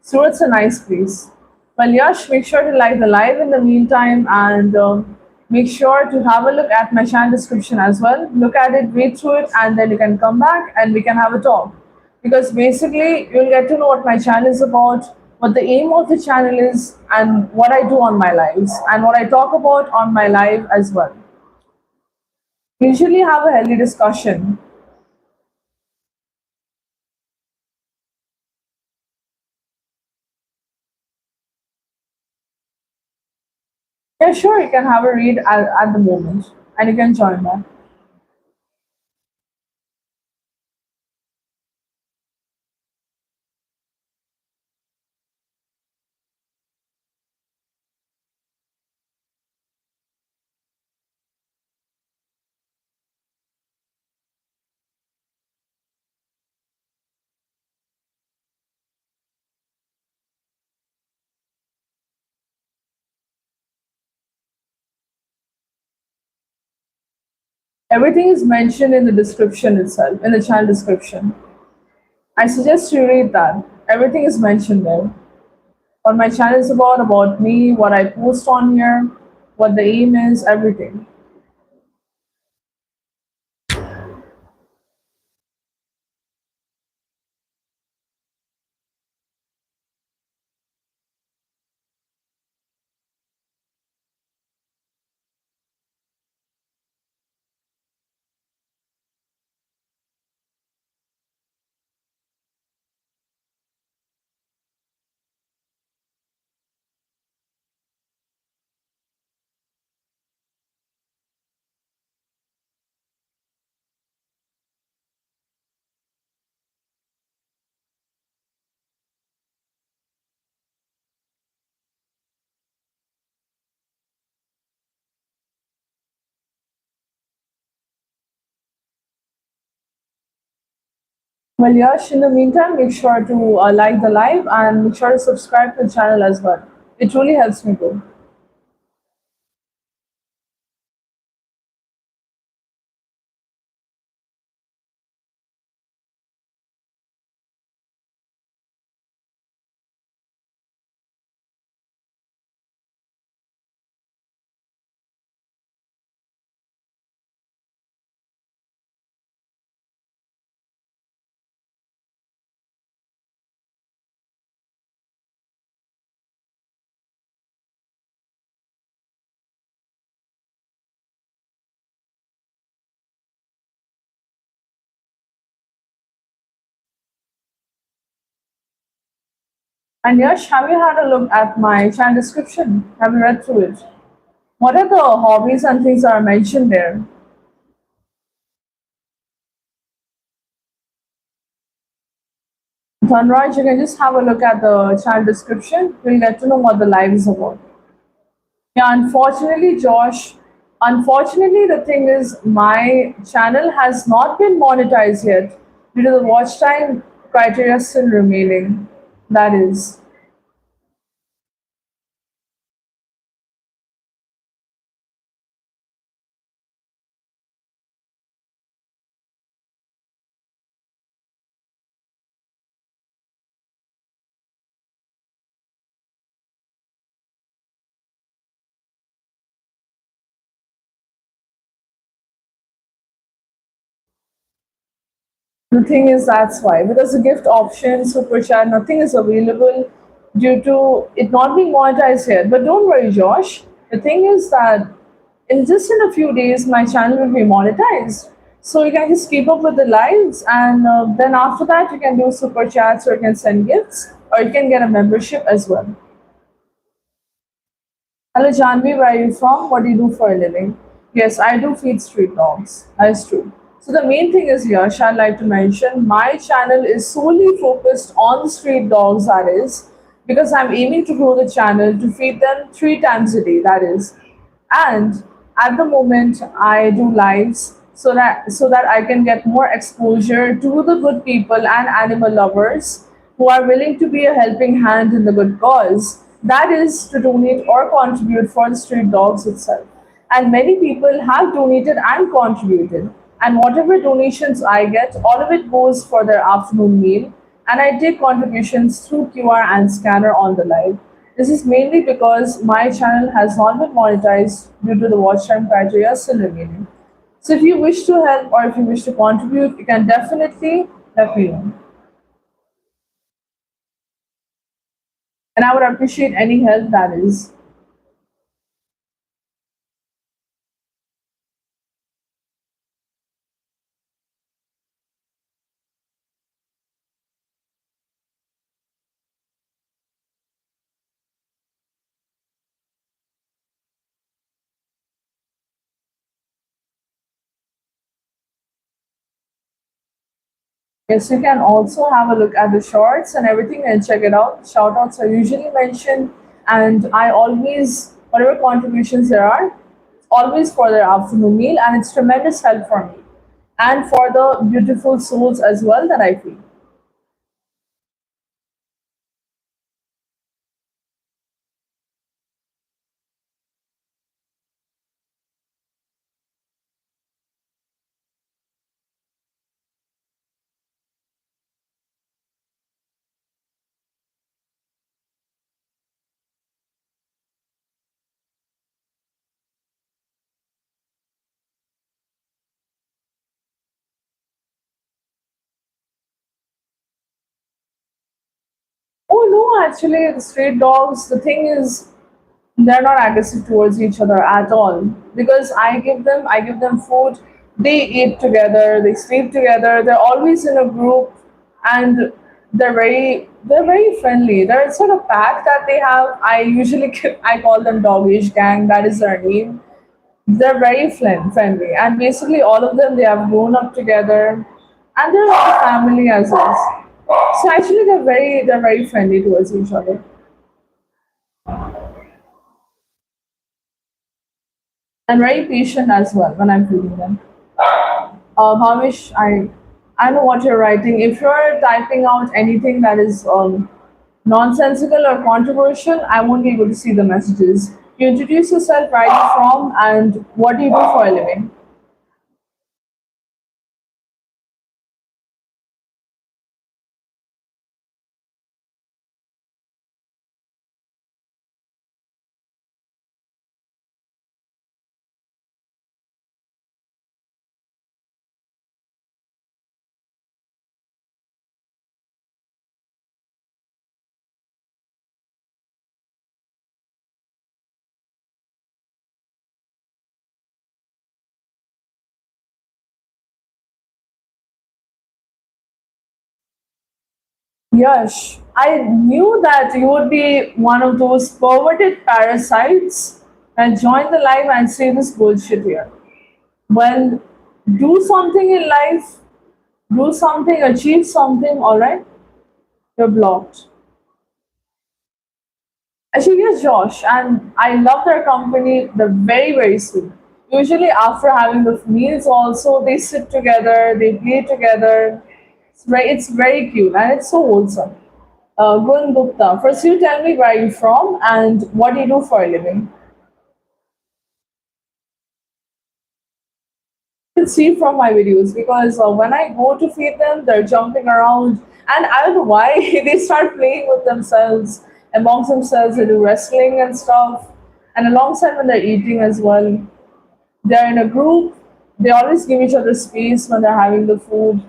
Surat's a nice place. Well, Yash, make sure to like the live in the meantime and make sure to have a look at my channel description as well. Look at it, read through it, and then you can come back and we can have a talk. Because basically, you'll get to know what my channel is about, what the aim of the channel is, and what I do on my lives, and what I talk about on my live as well. Usually have a healthy discussion. Yeah, sure, you can have a read at the moment, and you can join that. Everything is mentioned in the description itself, in the channel description. I suggest you read that. Everything is mentioned there. What my channel is about me, what I post on here, what the aim is, everything. Well, Yash, in the meantime, make sure to like the live and make sure to subscribe to the channel as well. It really helps me grow. And Yash, have you had a look at my channel description? Have you read through it? What are the hobbies and things that are mentioned there? Dhanraj, you can just have a look at the channel description. You'll get to know what the live is about. Yeah, unfortunately, Josh, unfortunately, the thing is, my channel has not been monetized yet due to the watch time criteria still remaining. That is. The thing is, that's why. Because the gift option, super chat, nothing is available due to it not being monetized yet. But don't worry, Josh. The thing is that in just in a few days, my channel will be monetized. So you can just keep up with the lives, and then after that, you can do super chats, or you can send gifts, or you can get a membership as well. Hello, Janvi, where are you from? What do you do for a living? Yes, I do feed street dogs. That is true. So the main thing is here, I'd like to mention, my channel is solely focused on the street dogs, that is, because I'm aiming to grow the channel to feed them 3 times a day, that is. And at the moment, I do lives so that I can get more exposure to the good people and animal lovers who are willing to be a helping hand in the good cause. That is to donate or contribute for the street dogs itself. And many people have donated and contributed. And whatever donations I get, all of it goes for their afternoon meal. And I take contributions through QR and scanner on the live. This is mainly because my channel has not been monetized due to the watch time criteria still remaining. So if you wish to help or if you wish to contribute, you can definitely let me know. And I would appreciate any help that is. Yes, you can also have a look at the shorts and everything and check it out. Shoutouts are usually mentioned, and I always, whatever contributions there are, always for their afternoon meal, and it's tremendous help for me and for the beautiful souls as well that I feel. Oh no, actually, the street dogs, the thing is, they're not aggressive towards each other at all because I give them food, they eat together, they sleep together, they're always in a group, and they're very friendly. They're sort of pack that they have. I usually I call them doggish gang. That is their name. They're very friendly, and basically all of them they have grown up together, and they're like a family as well. So actually, they're very friendly towards each other, and very patient as well when I'm feeding them. Hamish, I know what you're writing. If you're typing out anything that is nonsensical or controversial, I won't be able to see the messages. You introduce yourself, where are you from, and what do you do for a living? Yash, I knew that you would be one of those perverted parasites and join the live and say this bullshit here. Well, do something in life, do something, achieve something, alright? You're blocked. Actually, yes, Josh, and I love their company. They're very sweet. Usually, after having the meals, also they sit together, they play together. It's very cute and it's so wholesome. Gun Gupta, first you tell me where you're from and what do you do for a living. You can see from my videos because when I go to feed them, they're jumping around, and I don't know why they start playing with themselves amongst themselves. They do wrestling and stuff, and alongside when they're eating as well. They're in a group. They always give each other space when they're having the food.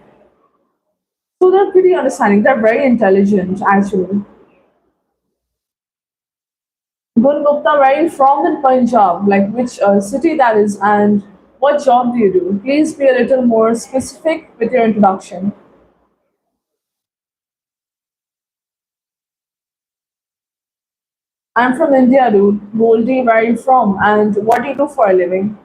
So they're pretty understanding. They're very intelligent, actually. Gun Gupta, where are you from in Punjab? Like which city that is, and what job do you do? Please be a little more specific with your introduction. I'm from India, dude. Goldie, where are you from? And what do you do for a living?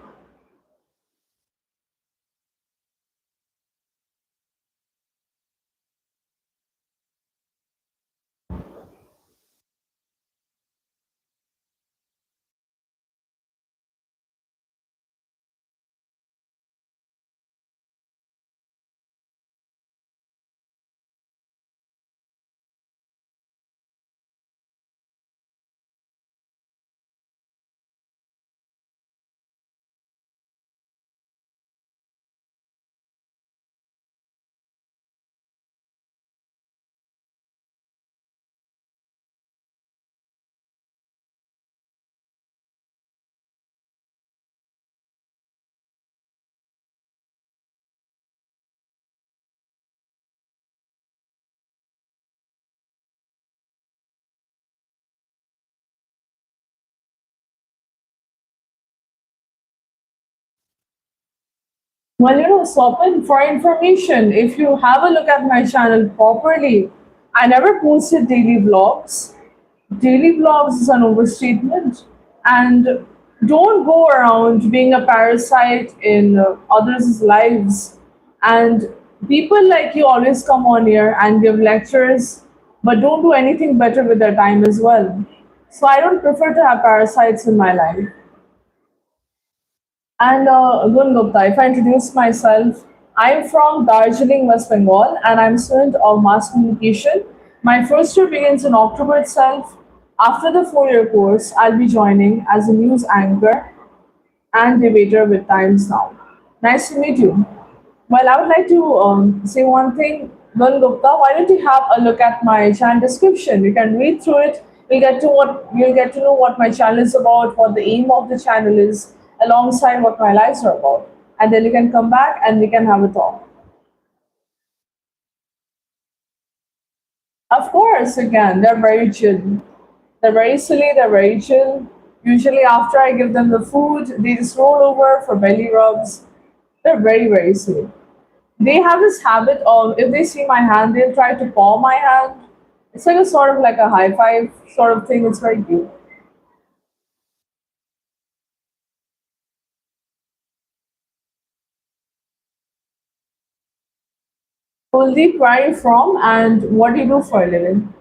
Well, Swapin, for information, if you have a look at my channel properly, I never posted daily vlogs. Daily vlogs is an overstatement. And don't go around being a parasite in others' lives. And people like you always come on here and give lectures, but don't do anything better with their time as well. So I don't prefer to have parasites in my life. And Gun Gupta, if I introduce myself, I'm from Darjeeling, West Bengal, and I'm a student of mass communication. My first year begins in October itself. After the 4 year course, I'll be joining as a news anchor and debater with Times Now. Nice to meet you. Well, I would like to say one thing, Gun Gupta. Why don't you have a look at my channel description? You can read through it. You'll get to know what my channel is about, what the aim of the channel is, alongside what my lives are about, and then you can come back and we can have a talk. Of course, again, they're very chill. They're very silly. They're very chill. Usually, after I give them the food, they just roll over for belly rubs. They're very silly. They have this habit of if they see my hand, they'll try to paw my hand. It's like a sort of like a high five sort of thing. It's very cute. Kuldeep, where are you from and what do you do for a living?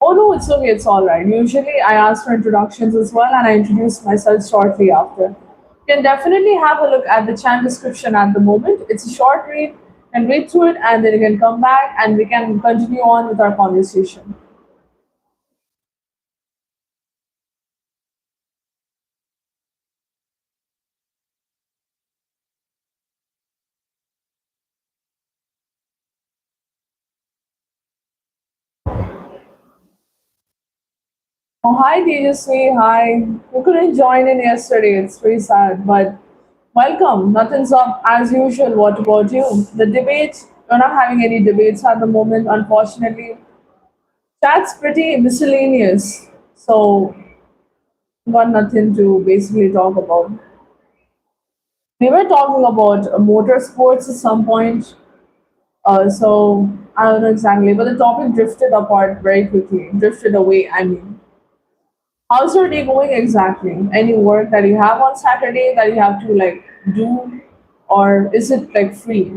Oh no, it's okay, it's alright. Usually I ask for introductions as well and I introduce myself shortly after. You can definitely have a look at the channel description at the moment. It's a short read and read through it and then you can come back and we can continue on with our conversation. Oh, hi, Tejasvi. Hi. You couldn't join in yesterday. It's very sad, but welcome. Nothing's up as usual. What about you? The debate, we're not having any debates at the moment, unfortunately. Chat's pretty miscellaneous, so got nothing to basically talk about. We were talking about motorsports at some point, so I don't know exactly, but the topic drifted apart very quickly, drifted away. I mean, how's your day going exactly? Any work that you have on Saturday that you have to like do, or is it like free?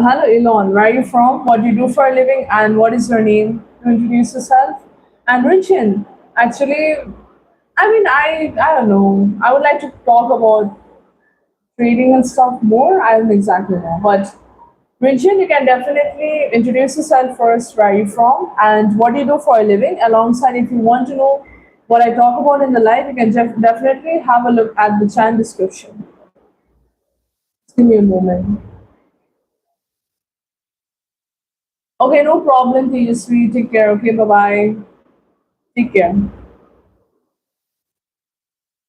Hello, Elon. Where are you from? What do you do for a living? And what is your name? To introduce yourself. And Richin. Actually, I don't know. I would like to talk about trading and stuff more. I don't exactly know. But Richin, you can definitely introduce yourself first. Where are you from? And what do you do for a living? Alongside, if you want to know what I talk about in the life, you can definitely have a look at the channel description. Give me a moment. Okay, no problem, Tejasvi. Take care. Okay, bye bye. Take care.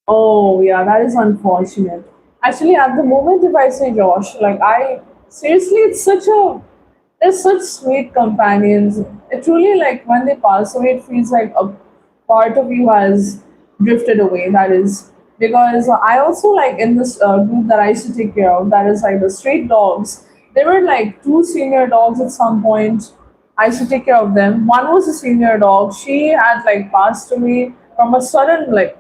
Oh, yeah, that is unfortunate. Actually, at the moment, if I say Josh, like I seriously, they're such sweet companions. It truly like when they pass away, it feels like a part of you has drifted away. That is because I also like in this group that I used to take care of. That is like the street dogs. There were like two senior dogs at some point. I used to take care of them. One was a senior dog. She had like passed away from a sudden like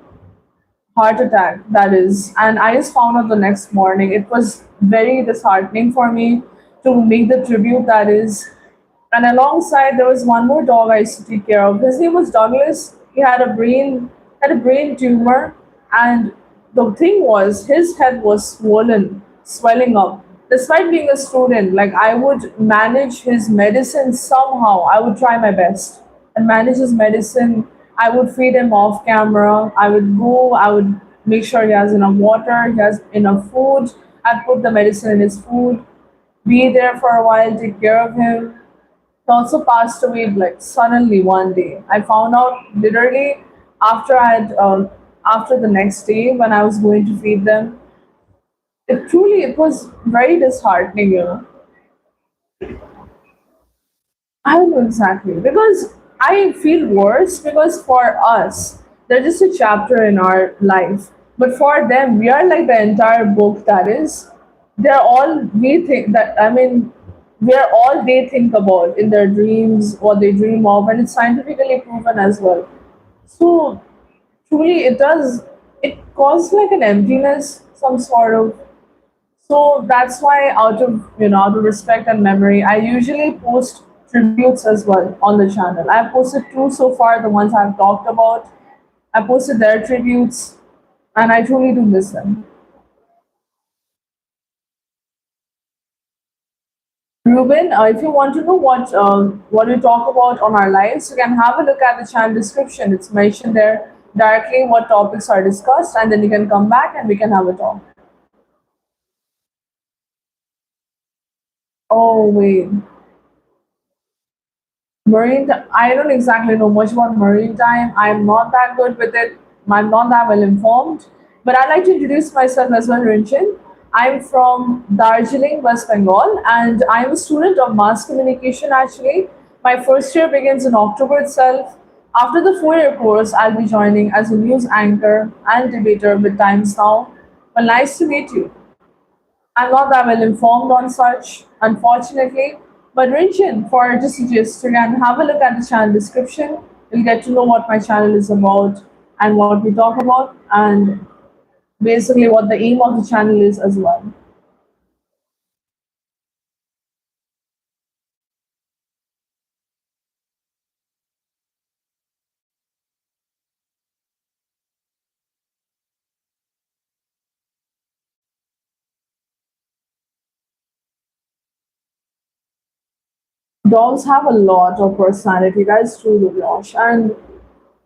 heart attack, that is. And I just found out the next morning. It was very disheartening for me to make the tribute, that is. And alongside, there was one more dog I used to take care of. His name was Douglas. He had a brain tumor, and the thing was, his head was swollen, swelling up. Despite being a student, like I would manage his medicine somehow. I would try my best and manage his medicine. I would feed him off camera. I would go. I would make sure he has enough water. He has enough food. I'd put the medicine in his food. Be there for a while, take care of him. He also passed away like suddenly one day. I found out literally after after the next day when I was going to feed them. It was very disheartening, you know. I don't know exactly because I feel worse because for us they're just a chapter in our life, but for them we are like the entire book. That is, they're all we think that I mean we're all they think about in their dreams, what they dream of, and it's scientifically proven as well. So truly, it causes like an emptiness, some sort of. So that's why, out of respect and memory, I usually post tributes as well on the channel. I've posted two so far, the ones I've talked about. I posted their tributes, and I truly do miss them. Ruben, if you want to know what we talk about on our lives, you can have a look at the channel description. It's mentioned there directly what topics are discussed, and then you can come back and we can have a talk. Oh wait, I don't exactly know much about maritime. I'm not that good with it. I'm not that well informed. But I'd like to introduce myself as well, Rinchin. I'm from Darjeeling, West Bengal, and I'm a student of mass communication actually. My first year begins in October itself. After the 4 year course, I'll be joining as a news anchor and debater with Times Now. Well, nice to meet you. I'm not that well informed on such, unfortunately. But Rinchin, for just a gist, you can have a look at the channel description. You'll get to know what my channel is about and what we talk about, and basically what the aim of the channel is as well. Dogs have a lot of personality. That is true, Josh, and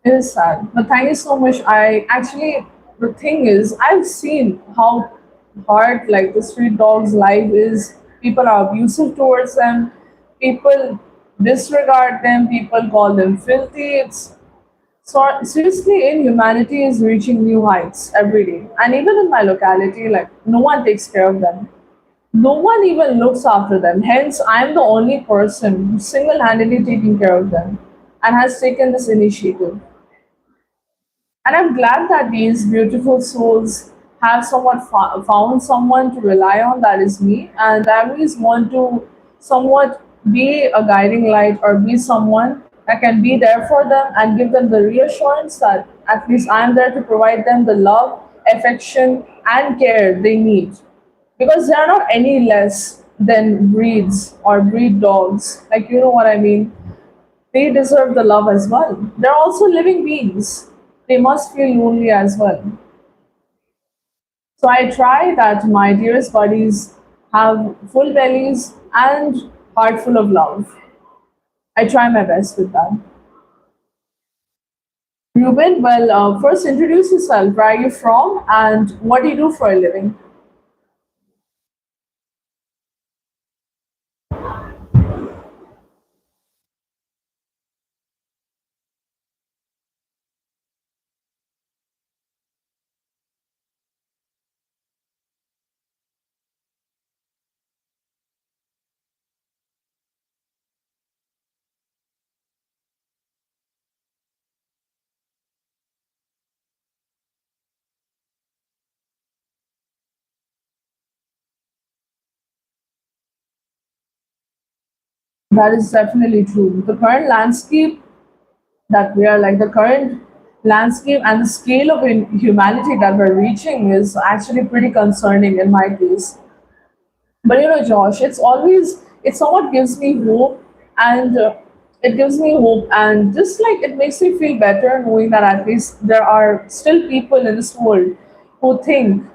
it is sad. But thank you so much. The thing is, I've seen how hard like the street dog's life is. People are abusive towards them. People disregard them. People call them filthy. It's so seriously, inhumanity is reaching new heights every day. And even in my locality, like no one takes care of them. No one even looks after them. Hence, I'm the only person who's single-handedly taking care of them and has taken this initiative. And I'm glad that these beautiful souls have found someone to rely on, that is me. And I always want to somewhat be a guiding light or be someone that can be there for them and give them the reassurance that at least I'm there to provide them the love, affection, and care they need. Because they are not any less. then breeds or breed dogs. Like, you know what I mean? They deserve the love as well. They're also living beings. They must feel lonely as well. So I try that my dearest buddies have full bellies and heart full of love. I try my best with that. Ruben, well, first introduce yourself. Where are you from and what do you do for a living? That is definitely true. The current landscape that we are like the current landscape and the scale of humanity that we're reaching is actually pretty concerning in my case. But you know, Josh, it somewhat gives me hope, and it gives me hope, and just like it makes me feel better knowing that at least there are still people in this world who think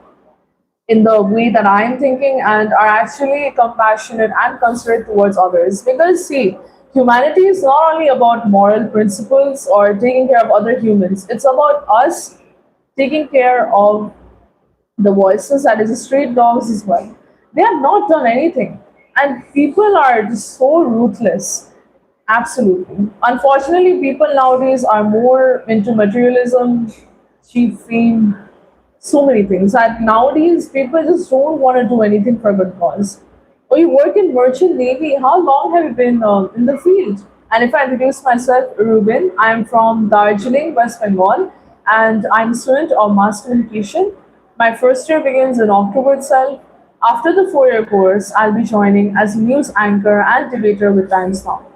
in the way that I am thinking and are actually compassionate and considerate towards others. Because, see, humanity is not only about moral principles or taking care of other humans, it's about us taking care of the voices that is the street dogs as well. They have not done anything. And people are just so ruthless. Absolutely. Unfortunately, people nowadays are more into materialism, cheap fame, so many things that nowadays people just don't want to do anything for a good cause. Oh, you work in merchant navy. How long have you been in the field? And if I introduce myself, Ruben, I'm from Darjeeling, West Bengal, and I'm a student of mass communication. My first year begins in October itself. After the 4 year course, I'll be joining as a news anchor and debater with Times Now.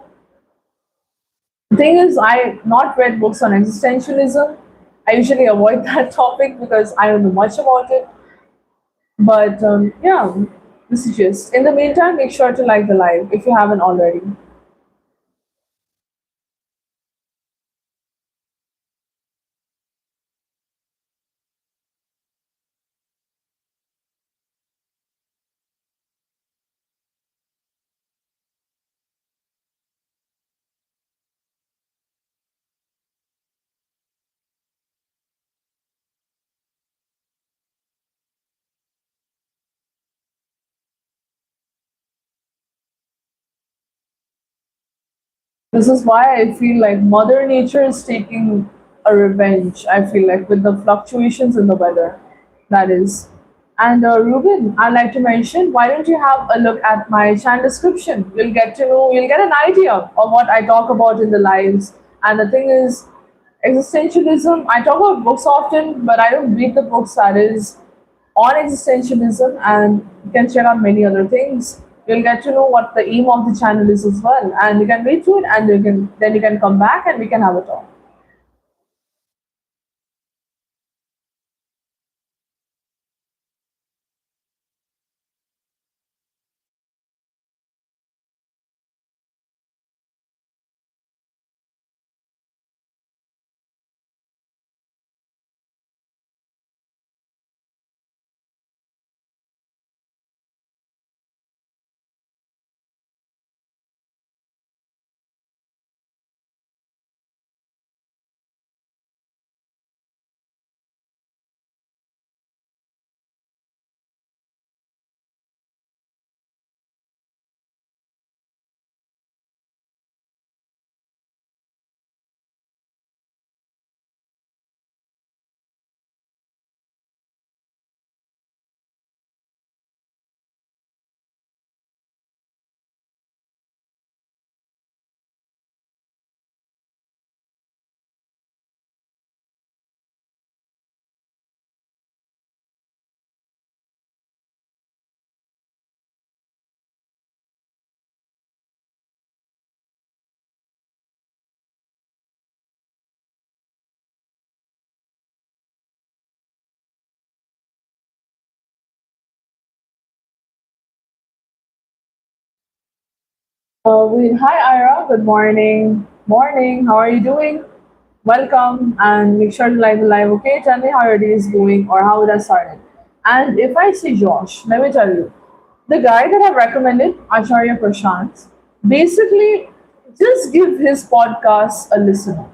The thing is, I not read books on existentialism. I usually avoid that topic because I don't know much about it. But yeah, this is just. In the meantime, make sure to like the live if you haven't already. This is why I feel like Mother Nature is taking a revenge. I feel like with the fluctuations in the weather, that is. And Ruben, I'd like to mention, why don't you have a look at my channel description? You'll get to know, you'll get an idea of what I talk about in the lives. And the thing is, existentialism, I talk about books often, but I don't read the books that is on existentialism, and you can check out many other things. You'll get to know what the aim of the channel is as well, and you can read through it, and you can come back and we can have a talk. Hi Ira, good morning. Morning, how are you doing? Welcome and make sure to like the live, okay? Tell me how your day is going or how it has started. And if I say Josh, let me tell you, the guy that I've recommended, Acharya Prashant, basically just give his podcast a listen.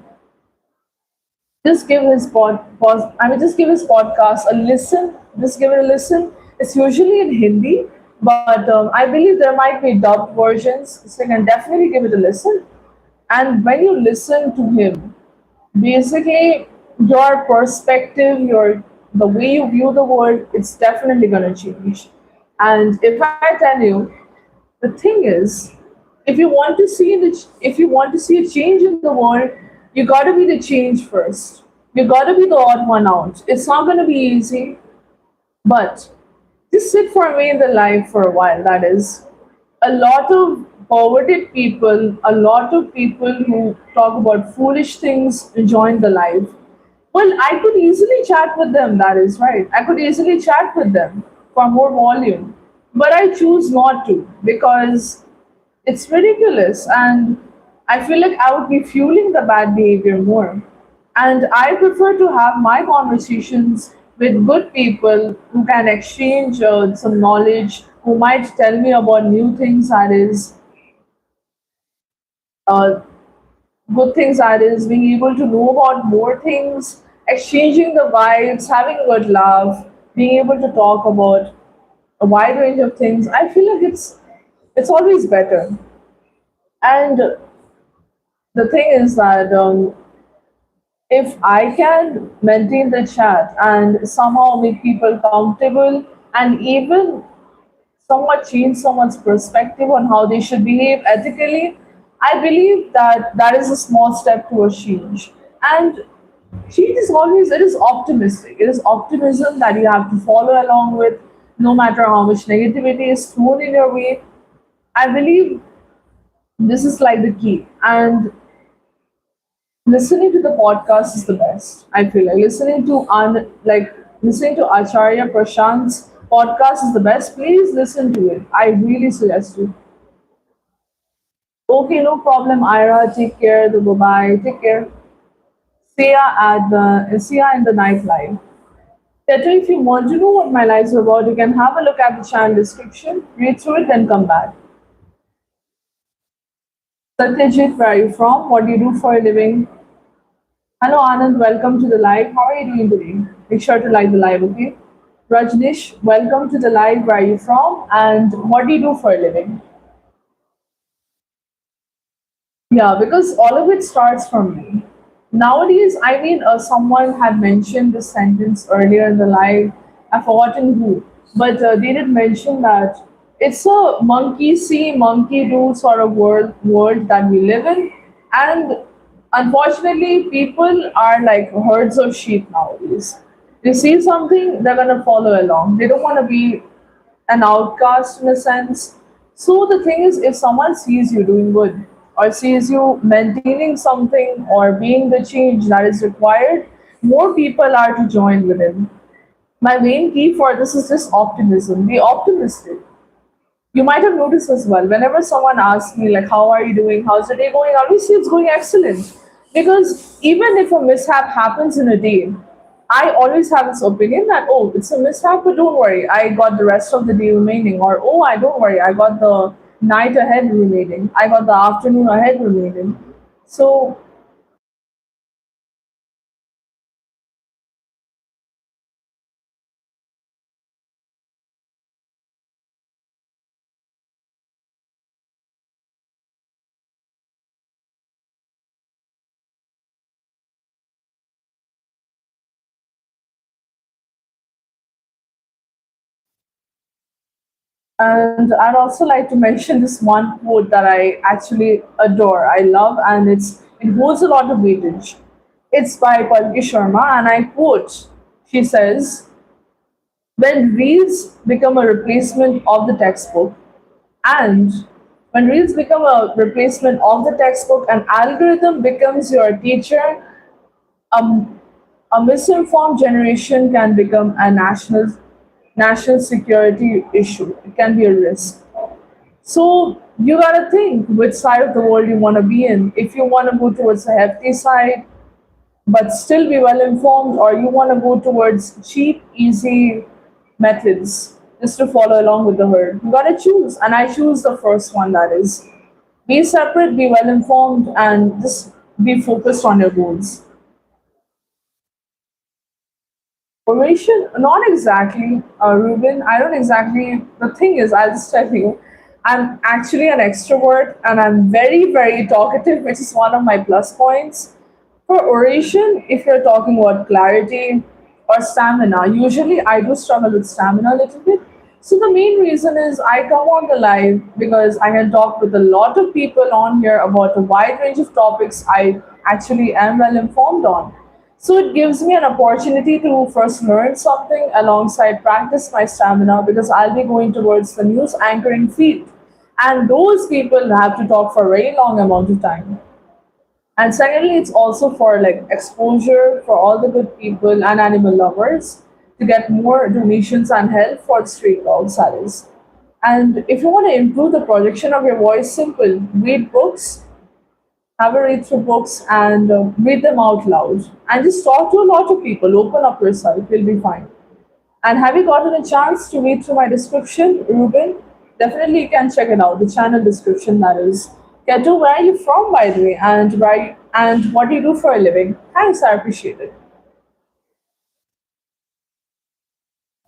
Just give his just give his podcast a listen. Just give it a listen. It's usually in Hindi, but I believe there might be dubbed versions, so you can definitely give it a listen. And when you listen to him, basically your perspective, your the way you view the world, it's definitely gonna change. And if I tell you, the thing is, if you want to see a change in the world, you got to be the change first. You got to be the odd one out. It's not going to be easy, but just sit for a way in the life for a while. That is, a lot of perverted people, a lot of people who talk about foolish things join the life. Well, I could easily chat with them, that is right. I could easily chat with them for more volume. But I choose not to because it's ridiculous, and I feel like I would be fueling the bad behavior more. And I prefer to have my conversations with good people who can exchange some knowledge, who might tell me about new things, that is, uh, good things, that is, being able to know about more things, exchanging the vibes, having a good laugh, being able to talk about a wide range of things. I feel like it's always better. And the thing is that if I can maintain the chat and somehow make people comfortable and even somewhat change someone's perspective on how they should behave ethically, I believe that that is a small step towards change. And change is always, it is optimistic. It is optimism that you have to follow along with, no matter how much negativity is thrown in your way. I believe this is like the key. And listening to the podcast is the best. I feel like listening to Acharya Prashant's podcast is the best. Please listen to it. I really suggest you. Okay, no problem, Ira. Take care. Bye bye. Take care. See ya in the nightlife. Tetu, if you want to know what my lives are about, you can have a look at the channel description, read through it, then come back. Satyajit, where are you from? What do you do for a living? Hello Anand, welcome to the live. How are you doing today? Make sure to like the live, okay? Rajnish, welcome to the live. Where are you from? And what do you do for a living? Yeah, because all of it starts from me. Nowadays, I mean, someone had mentioned this sentence earlier in the live. I've forgotten who, but they did mention that it's a monkey see, monkey do sort of world that we live in, and unfortunately, people are like herds of sheep nowadays. They see something, they're gonna follow along. They don't want to be an outcast in a sense. So the thing is, if someone sees you doing good or sees you maintaining something or being the change that is required, more people are to join with him. My main key for this is just optimism. Be optimistic. You might have noticed as well, whenever someone asks me, like, how are you doing? How's the day going? I always say it's going excellent. Because even if a mishap happens in a day, I always have this opinion that, oh, it's a mishap, but don't worry, I got the rest of the day remaining. Or, oh, I don't worry, I got the night ahead remaining. I got the afternoon ahead remaining. So and I'd also like to mention this one quote that I actually adore, I love, and it holds a lot of weightage. It's by Palki Sharma, and I quote, she says, when reels become a replacement of the textbook, and when reels become a replacement of the textbook, an algorithm becomes your teacher, um, a misinformed generation can become a national security issue. It can be a risk. So you gotta think which side of the world you want to be in. If you want to go towards the hefty side, but still be well informed, or you want to go towards cheap, easy methods just to follow along with the herd. You gotta choose, and I choose the first one, that is. Be separate, be well informed, and just be focused on your goals. Formation, not exactly, Ruben. I don't exactly. The thing is, I'll just tell you, I'm actually an extrovert and I'm very, very talkative, which is one of my plus points. For oration, if you're talking about clarity or stamina, usually I do struggle with stamina a little bit. So the main reason is I come on the live because I can talk with a lot of people on here about a wide range of topics I actually am well informed on. So it gives me an opportunity to first learn something alongside practice my stamina because I'll be going towards the news anchoring field. And those people have to talk for a very long amount of time. And secondly, it's also for like exposure for all the good people and animal lovers to get more donations and help for street dog salaries. And if you want to improve the projection of your voice, simple, read books, have a read through books and read them out loud. And just talk to a lot of people, open up yourself, you'll be fine. And have you gotten a chance to read through my description, Ruben? Definitely you can check it out, the channel description that is. Keto, where are you from by the way? And what do you do for a living? Thanks, I appreciate it.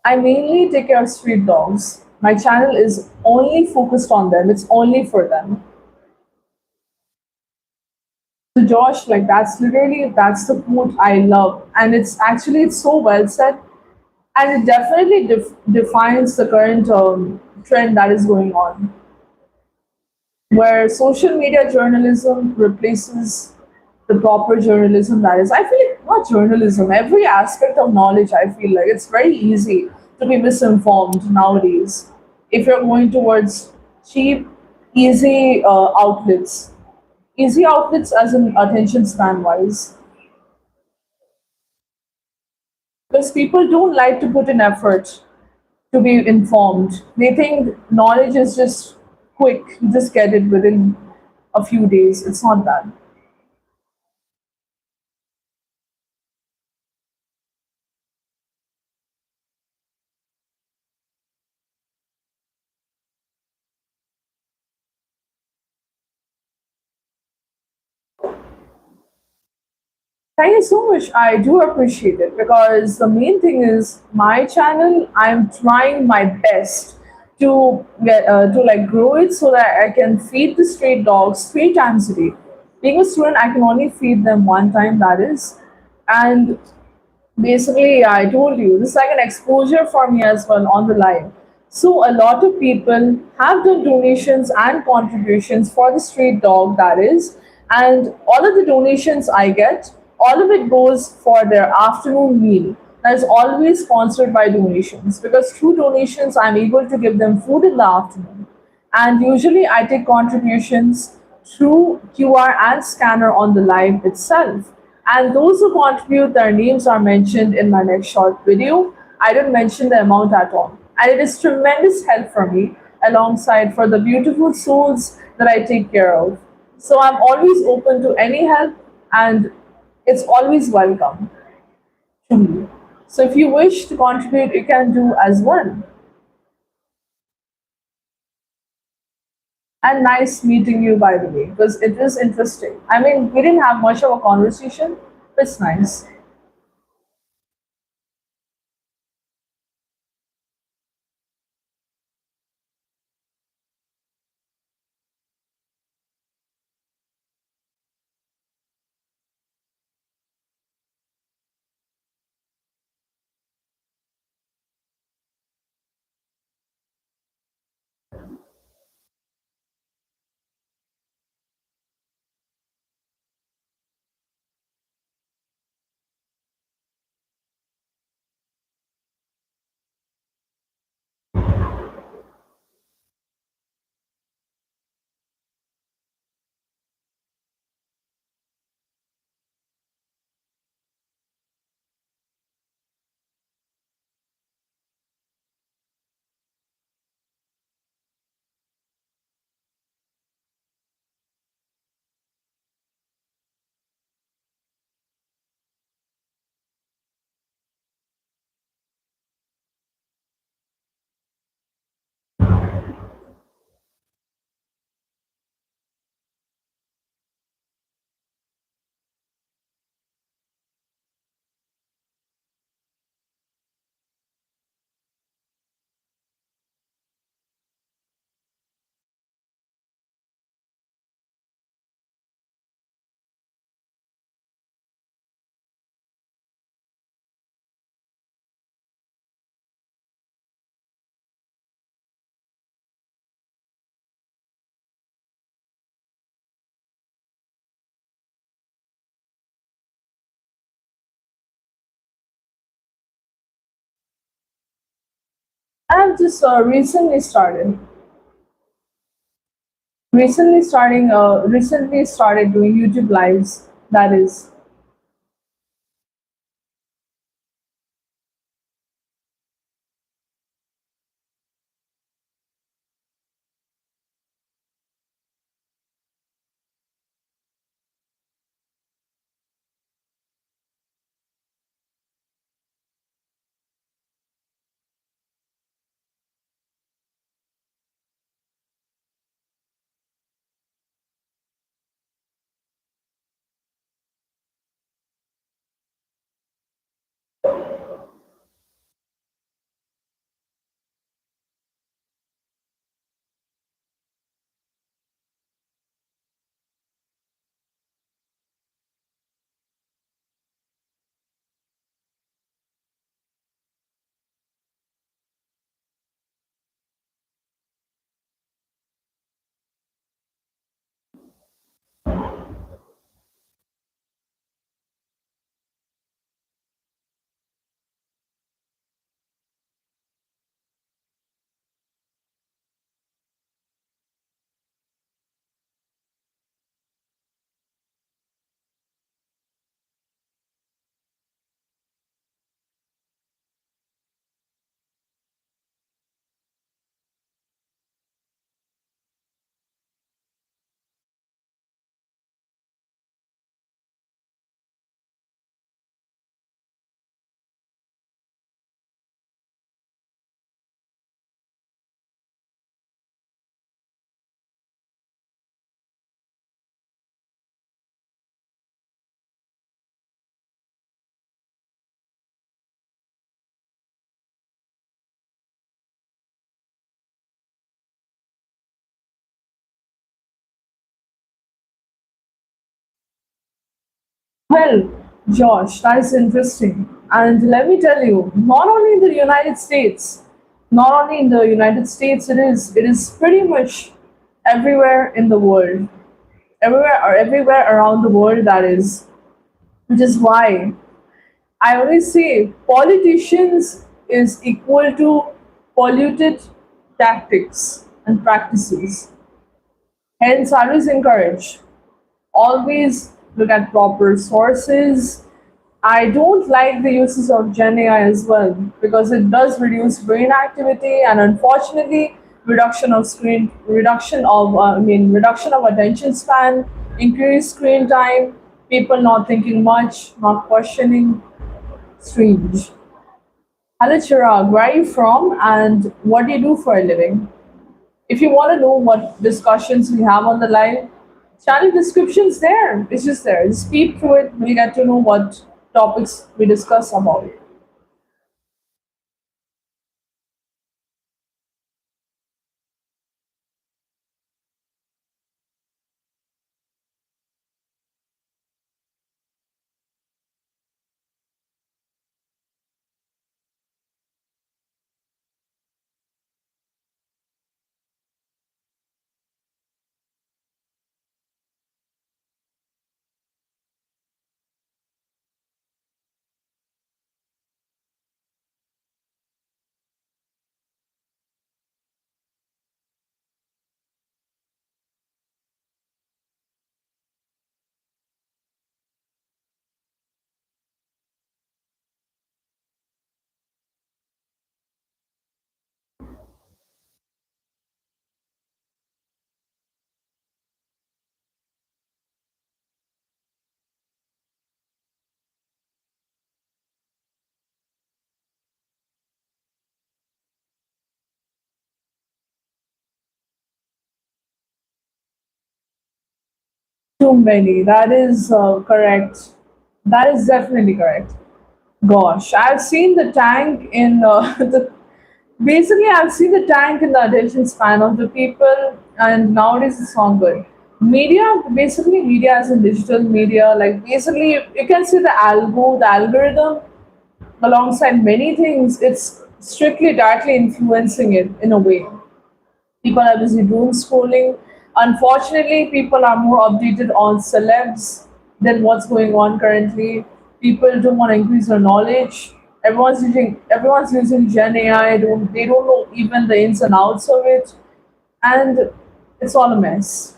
I mainly take care of street dogs. My channel is only focused on them. It's only for them. So Josh, like that's the food I love, and it's so well said, and it definitely defines the current trend that is going on, where social media journalism replaces the proper journalism that is. I feel like not journalism, every aspect of knowledge. I feel like it's very easy to be misinformed nowadays if you're going towards cheap, easy outlets. Easy outlets as in attention span wise. Because people don't like to put in effort to be informed. They think knowledge is just quick, you just get it within a few days. It's not that. Thank you so much. I do appreciate it because the main thing is my channel. I'm trying my best to get to like grow it so that I can feed the stray dogs 3 times a day. Being a student, I can only feed them 1 time. That is, and basically, yeah, I told you, this is like an exposure for me as well on the live. So a lot of people have done donations and contributions for the street dog, that is, and all of the donations I get, all of it goes for their afternoon meal. That is always sponsored by donations because through donations I'm able to give them food in the afternoon. And usually I take contributions through QR and scanner on the live itself. And those who contribute, their names are mentioned in my next short video. I don't mention the amount at all. And it is tremendous help for me alongside for the beautiful souls that I take care of. So I'm always open to any help and it's always welcome to me. So if you wish to contribute, you can do as well. And nice meeting you, by the way, because it is interesting. I mean, we didn't have much of a conversation, but it's nice. I've just recently started doing YouTube lives. That is. Well, Josh, that is interesting. And let me tell you, not only in the United States, not only in the United States, it is pretty much everywhere in the world, everywhere around the world. That is, which is why I always say politicians is equal to polluted tactics and practices. Hence, I always encourage always look at proper sources. I don't like the uses of Gen AI as well because it does reduce brain activity and unfortunately reduction of attention span, increased screen time, people not thinking much, not questioning. Strange. Hello Chirag, where are you from and what do you do for a living? If you want to know what discussions we have on the live, channel description's there. It's just there. Just peep through it. We get to know what topics we discuss about. Too many. That is correct. That is definitely correct. Gosh, I've seen the tank in the. Basically, I've seen the tank in the attention span of the people, and nowadays it's not good. Media as in digital media, like basically, you can see the algorithm, alongside many things, it's strictly directly influencing it in a way. People are busy doom scrolling. Unfortunately, people are more updated on celebs than what's going on currently. People don't want to increase their knowledge. Everyone's using Gen AI. They don't know even the ins and outs of it, and it's all a mess.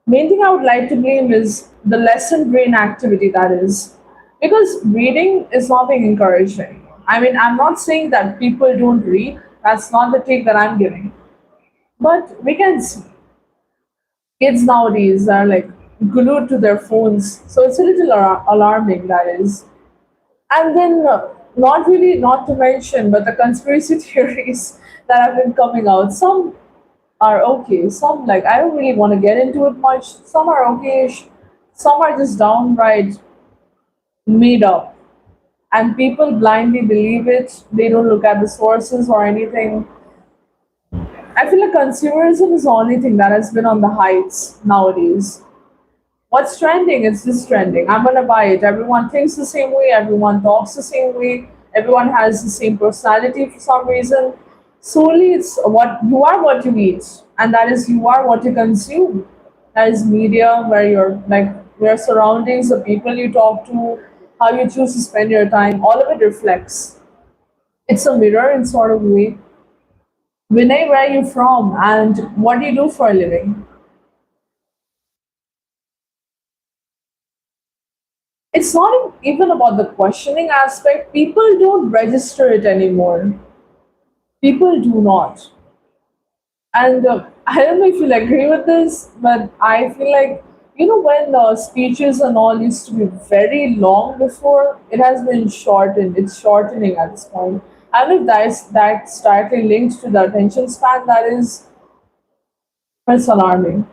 Main thing I would like to blame is the lesson brain activity that is, because reading is not being encouraged anymore. I mean, I'm not saying that people don't read. That's not the take that I'm giving. But we can see kids nowadays are like glued to their phones, so it's a little alarming. That is, and then not really, not to mention, but the conspiracy theories that have been coming out. Some are okay. Some, like, I don't really want to get into it much. Some are okay. Some are just downright made up. And people blindly believe it. They don't look at the sources or anything. I feel like consumerism is the only thing that has been on the heights nowadays. What's trending? It's just trending. I'm gonna buy it. Everyone thinks the same way, everyone talks the same way, everyone has the same personality for some reason. Solely it's what you eat, and that is you are what you consume. That is media, where you're like your surroundings, the people you talk to, how you choose to spend your time, all of it reflects. It's a mirror in sort of way. Vinay, where are you from and what do you do for a living? It's not even about the questioning aspect. People don't register it anymore. People do not. And I don't know if you'll agree with this, but I feel like, when speeches and all used to be very long before, it has been shortened. It's shortening at this point. I don't know if that's directly linked to the attention span. That is, it's alarming.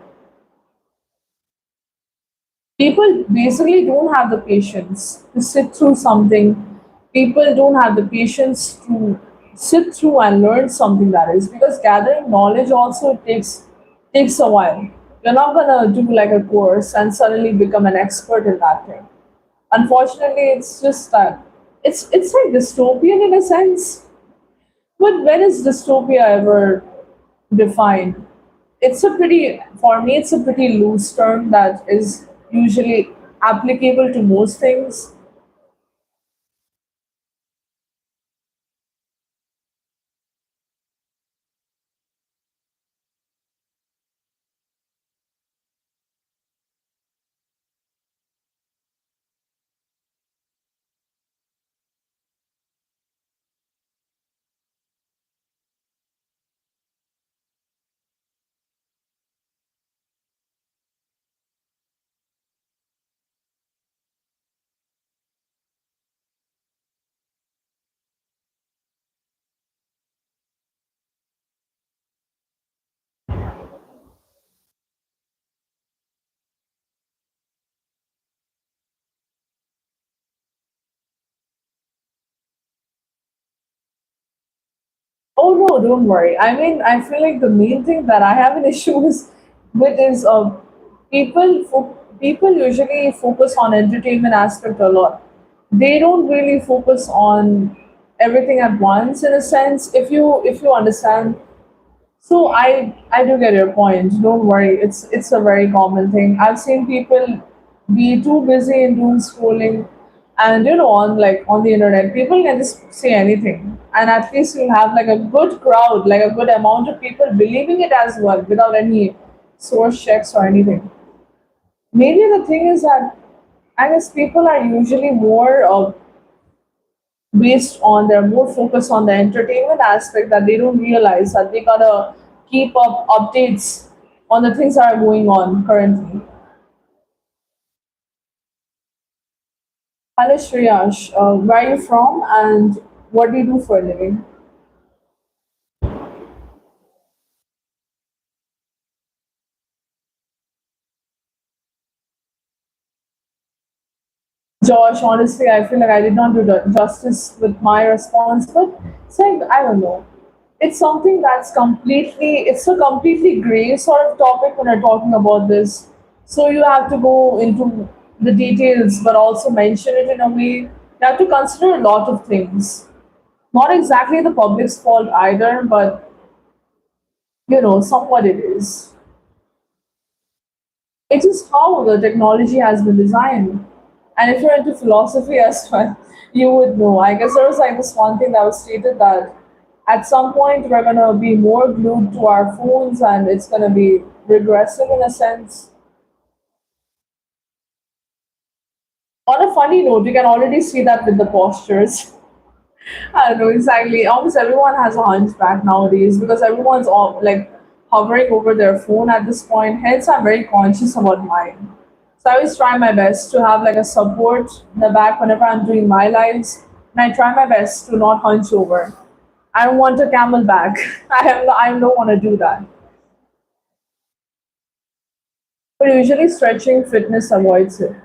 People basically don't have the patience to sit through something. People don't have the patience to sit through and learn something, that is, because gathering knowledge also takes a while. You're not gonna do like a course and suddenly become an expert in that thing. Unfortunately, it's just that it's like dystopian in a sense. But when is dystopia ever defined? For me, it's a pretty loose term that is usually applicable to most things. Oh no, don't worry. I mean, I feel like the main thing that I have an issue with is people usually focus on entertainment aspect a lot. They don't really focus on everything at once, in a sense. If you understand. So I do get your point. Don't worry. It's a very common thing. I've seen people be too busy in doom scrolling, and on the internet, people can just say anything, and at least you'll have like a good crowd, like a good amount of people believing it as well, without any source checks or anything. Maybe the thing is that I guess people are usually more based on they're more focused on the entertainment aspect, that they don't realize that they gotta keep up updates on the things that are going on currently. Hello Shreyash, where are you from and what do you do for a living? Josh, honestly, I feel like I did not do the justice with my response, but saying, I don't know. It's something it's a completely gray sort of topic when we're talking about this. So you have to go into the details, but also mention it in a way. You have to consider a lot of things. Not exactly the public's fault either, but somewhat it is. It is how the technology has been designed. And if you're into philosophy as well, you would know. I guess there was like this one thing that was stated that at some point we're gonna be more glued to our phones and it's gonna be regressive in a sense. On a funny note, you can already see that with the postures. I don't know exactly. Almost everyone has a hunchback nowadays because everyone's all like hovering over their phone at this point. Hence, I'm very conscious about mine. So I always try my best to have like a support in the back whenever I'm doing my lives, and I try my best to not hunch over. I don't want a camel back. I don't want to do that. But usually, stretching fitness avoids it.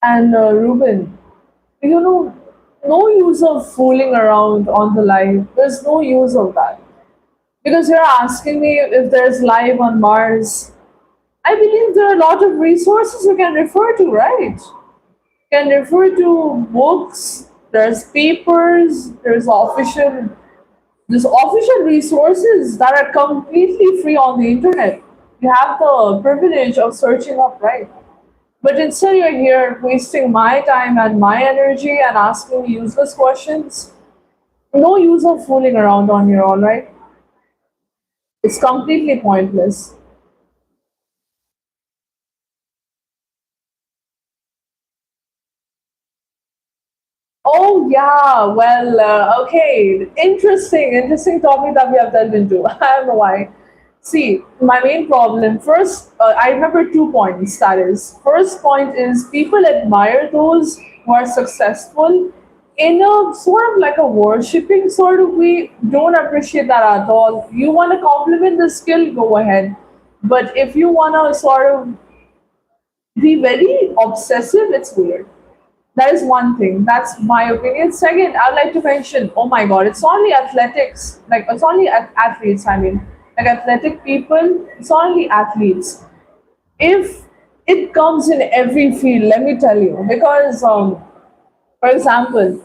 And Ruben, you know, no use of fooling around on the live. There's no use of that. Because you're asking me if there's life on Mars. I believe there are a lot of resources you can refer to, right? You can refer to books, there's papers, there's official resources that are completely free on the internet. You have the privilege of searching up, right? But instead you're here wasting my time and my energy and asking me useless questions. No use of fooling around on here, alright? It's completely pointless. Oh yeah, well, okay, interesting topic that we have delved into. I don't know why. See, my main problem first, I remember 2 points. That is, first point is people admire those who are successful in a sort of like a worshipping sort of way. Don't appreciate that at all. You want to compliment the skill, go ahead. But if you want to sort of be very obsessive, it's weird. That is one thing. That's my opinion. Second, I'd like to mention, oh my god, it's only athletics. Like it's only athletes, I mean. Like athletic people, it's only athletes. If it comes in every field, let me tell you. Because for example,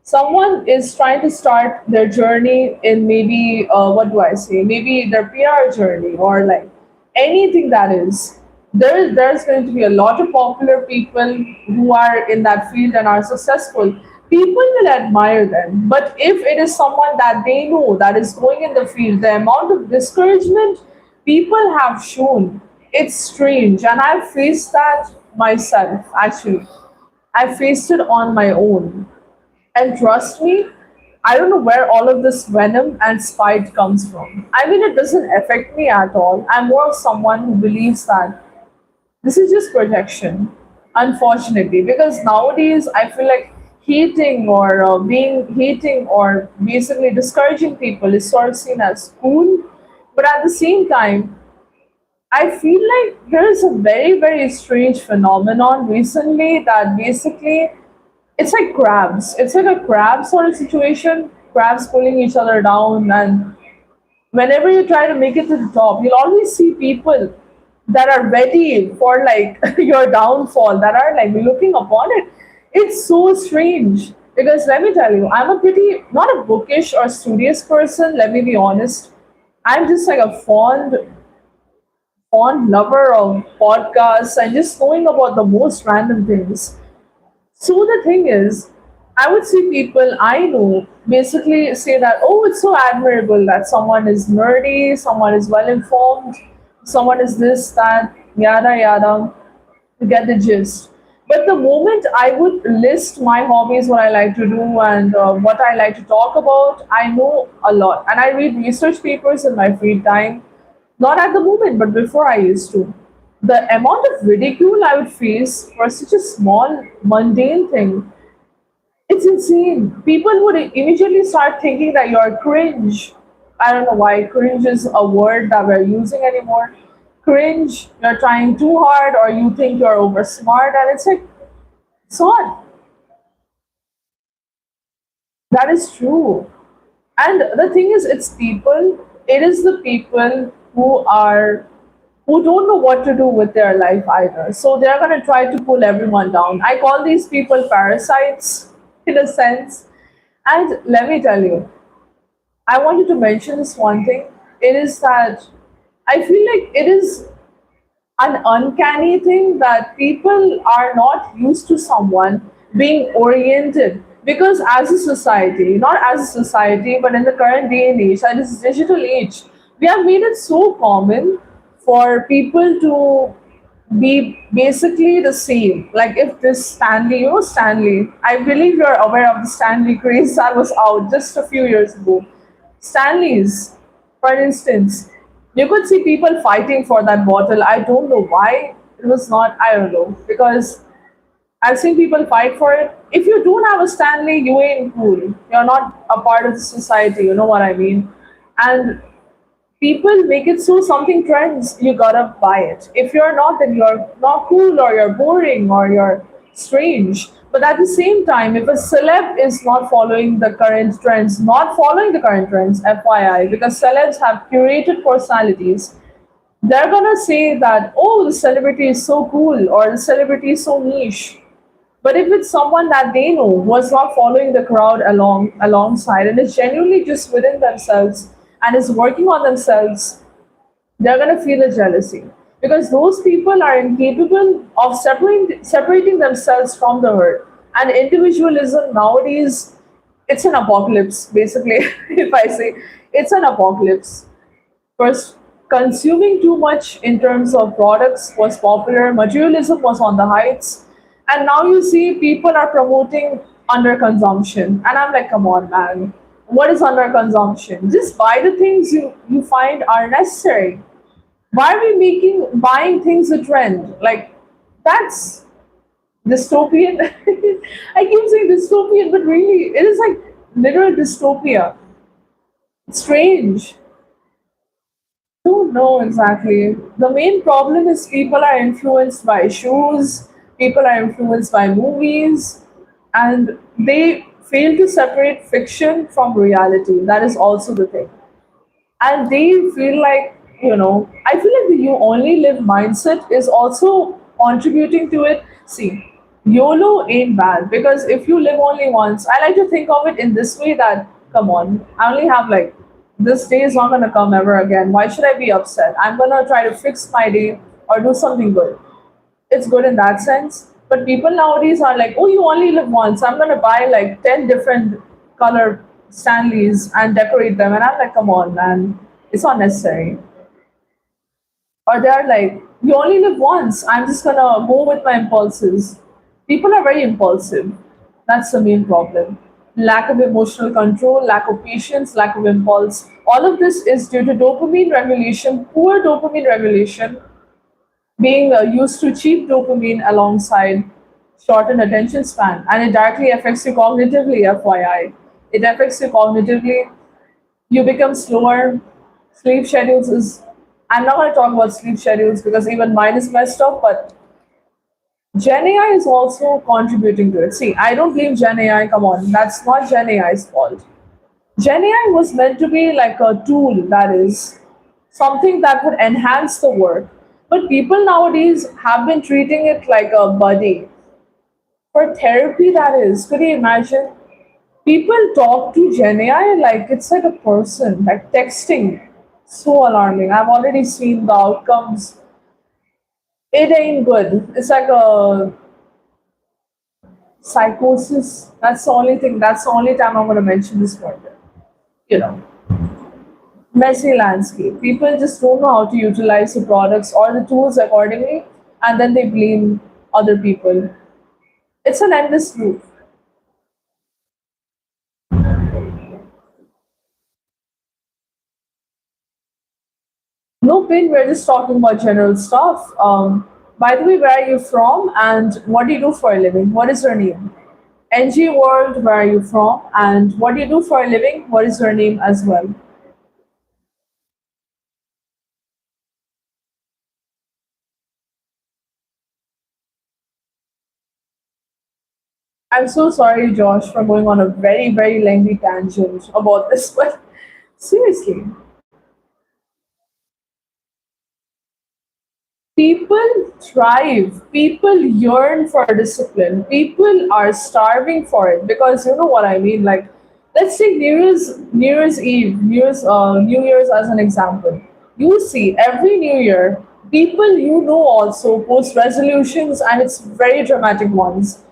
someone is trying to start their journey in maybe what do I say? Maybe their PR journey or like anything that is. There's going to be a lot of popular people who are in that field and are successful. People will admire them. But if it is someone that they know that is going in the field, the amount of discouragement people have shown, it's strange. And I've faced that myself actually. I faced it on my own. And trust me, I don't know where all of this venom and spite comes from. I mean, it doesn't affect me at all. I'm more of someone who believes that this is just protection, unfortunately, because nowadays I feel like hating or basically discouraging people is sort of seen as cool. But at the same time, I feel like there is a very strange phenomenon recently that basically it's like crabs. It's like a crab sort of situation. Crabs pulling each other down, and whenever you try to make it to the top, you'll always see people that are ready for like your downfall, that are like looking upon it. It's so strange because let me tell you, I'm a pretty not a bookish or studious person. Let me be honest. I'm just like a fond lover of podcasts and just knowing about the most random things. So the thing is, I would see people I know basically say that, oh, it's so admirable that someone is nerdy, someone is well informed, someone is this, that, yada, yada, to get the gist. But the moment I would list my hobbies, what I like to do, and what I like to talk about, I know a lot. And I read research papers in my free time. Not at the moment, but before I used to. The amount of ridicule I would face for such a small, mundane thing, it's insane. People would immediately start thinking that you're cringe. I don't know why cringe is a word that we're using anymore. cringe, you're trying too hard, or you think you're over smart, and it's like, so what? That is true. And the thing is, it is the people who don't know what to do with their life either. So they're gonna try to pull everyone down. I call these people parasites in a sense. And let me tell you, I wanted to mention this one thing. It is that I feel like it is an uncanny thing that people are not used to someone being oriented, because as a society, not as a society, but in the current day and age, and this digital age, we have made it so common for people to be basically the same. Like if this Stanley, Stanley, I believe you're aware of the Stanley craze that was out just a few years ago. Stanleys, for instance, you could see people fighting for that bottle. I don't know why it was not, I don't know, because I've seen people fight for it. If you don't have a Stanley, you ain't cool. You're not a part of the society, you know what I mean? And people make it so something trends, you gotta buy it. If you're not, then you're not cool, or you're boring, or you're strange. But at the same time, if a celeb is not following the current trends, not following the current trends, FYI, because celebs have curated personalities, they're gonna say that, oh, the celebrity is so cool, or the celebrity is so niche. But if it's someone that they know was not following the crowd alongside, and is genuinely just within themselves and is working on themselves, they're gonna feel a jealousy, because those people are incapable of separating themselves from the herd. And individualism nowadays, it's an apocalypse, basically. If I say it's an apocalypse. First, consuming too much in terms of products was popular, materialism was on the heights, and now you see people are promoting underconsumption. And I'm like, come on, man. What is underconsumption? Just buy the things you find are necessary. Why are we making buying things a trend? Like, that's dystopian. I keep saying dystopian, but really, it is like literal dystopia. It's strange. Don't know exactly. The main problem is people are influenced by shoes, people are influenced by movies, and they fail to separate fiction from reality. That is also the thing. And they feel like, I feel like the you only live mindset is also contributing to it. See, YOLO ain't bad, because if you live only once, I like to think of it in this way that, come on, I only have like, this day is not going to come ever again. Why should I be upset? I'm going to try to fix my day or do something good. It's good in that sense. But people nowadays are like, oh, you only live once. I'm gonna buy like 10 different color Stanleys and decorate them. And I'm like, come on, man, it's not necessary. Or they're like, you only live once. I'm just gonna go with my impulses. People are very impulsive. That's the main problem. Lack of emotional control, lack of patience, lack of impulse. All of this is due to dopamine regulation, poor dopamine regulation, being used to cheap dopamine alongside shortened attention span, and it directly affects you cognitively. FYI, it affects you cognitively. You become slower. Sleep schedules is. I'm not going to talk about sleep schedules because even mine is messed up, but Gen AI is also contributing to it. See, I don't blame Gen AI. Come on, that's not Gen AI's fault. Gen AI was meant to be like a tool, that is something that would enhance the work. But people nowadays have been treating it like a buddy. For therapy, that is. Could you imagine? People talk to Gen AI like it's like a person, like texting. So alarming. I've already seen the outcomes. It ain't good. It's like a psychosis. That's the only thing. That's the only time I'm going to mention this word. You know. Messy landscape. People just don't know how to utilize the products or the tools accordingly, and then they blame other people. It's an endless loop. No pain, we're just talking about general stuff. By the way, where are you from and what do you do for a living? What is your name? NG World, where are you from and what do you do for a living? What is your name as well? I'm so sorry, Josh, for going on a very, very lengthy tangent about this, but seriously, people thrive, people yearn for discipline, people are starving for it because you know what I mean. Like, let's take New Year's Eve, New Year's as an example. You see, every New Year, people you know also post resolutions, and it's very dramatic ones.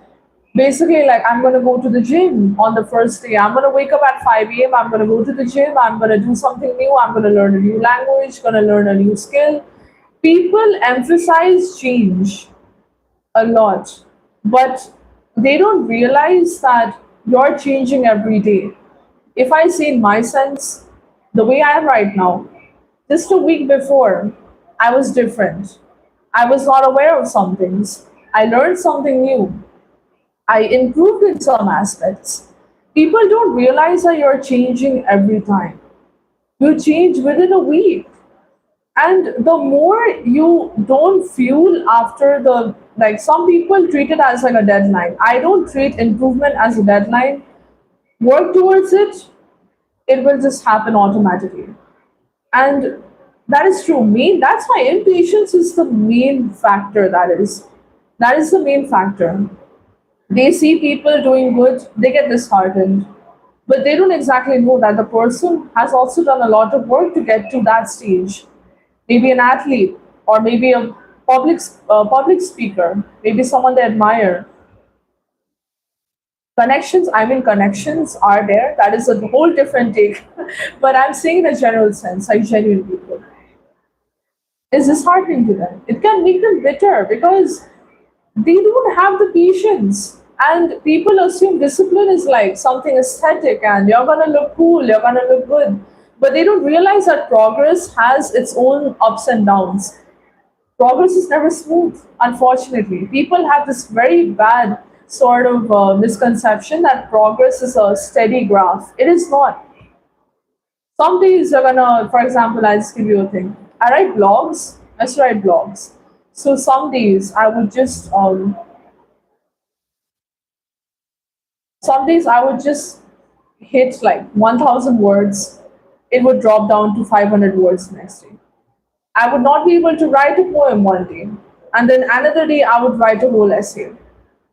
Basically, like, I'm gonna go to the gym on the first day. I'm gonna wake up at 5 a.m. I'm gonna go to the gym. I'm gonna do something new. I'm gonna learn a new language. Gonna learn a new skill. People emphasize change a lot, but they don't realize that you're changing every day. If I say in my sense, the way I am right now, just a week before, I was different. I was not aware of some things. I learned something new. I improved in some aspects. People don't realize that you're changing every time. You change within a week. And the more you don't fuel after the, like, some people treat it as like a deadline. I don't treat improvement as a deadline. Work towards it, it will just happen automatically. And that is true. That's why impatience is the main factor. That is the main factor. They see people doing good, they get disheartened. But they don't exactly know that the person has also done a lot of work to get to that stage. Maybe an athlete, or maybe a public speaker, maybe someone they admire. Connections, I mean, connections are there. That is a whole different take. But I'm saying in a general sense, like genuine people. It's disheartening to them. It can make them bitter because they don't have the patience. And people assume discipline is like something aesthetic and you're gonna look cool, you're gonna look good. But they don't realize that progress has its own ups and downs. Progress is never smooth, unfortunately. People have this very bad sort of misconception that progress is a steady graph. It is not. Some days you're gonna, for example, I'll just give you a thing. I write blogs. I used to write blogs. So some days I would just hit like 1,000 words. It would drop down to 500 words next day. I would not be able to write a poem one day, and then another day I would write a whole essay.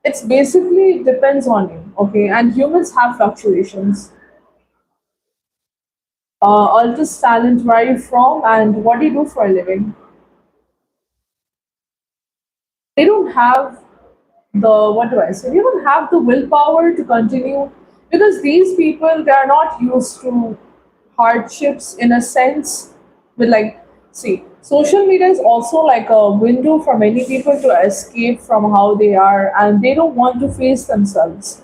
It's basically depends on you, okay? And humans have fluctuations. Altus talent, where are you from, and what do you do for a living? They don't have the, what do I say? They don't have the willpower to continue because these people, they are not used to hardships in a sense. With, like, see, social media is also like a window for many people to escape from how they are, and they don't want to face themselves.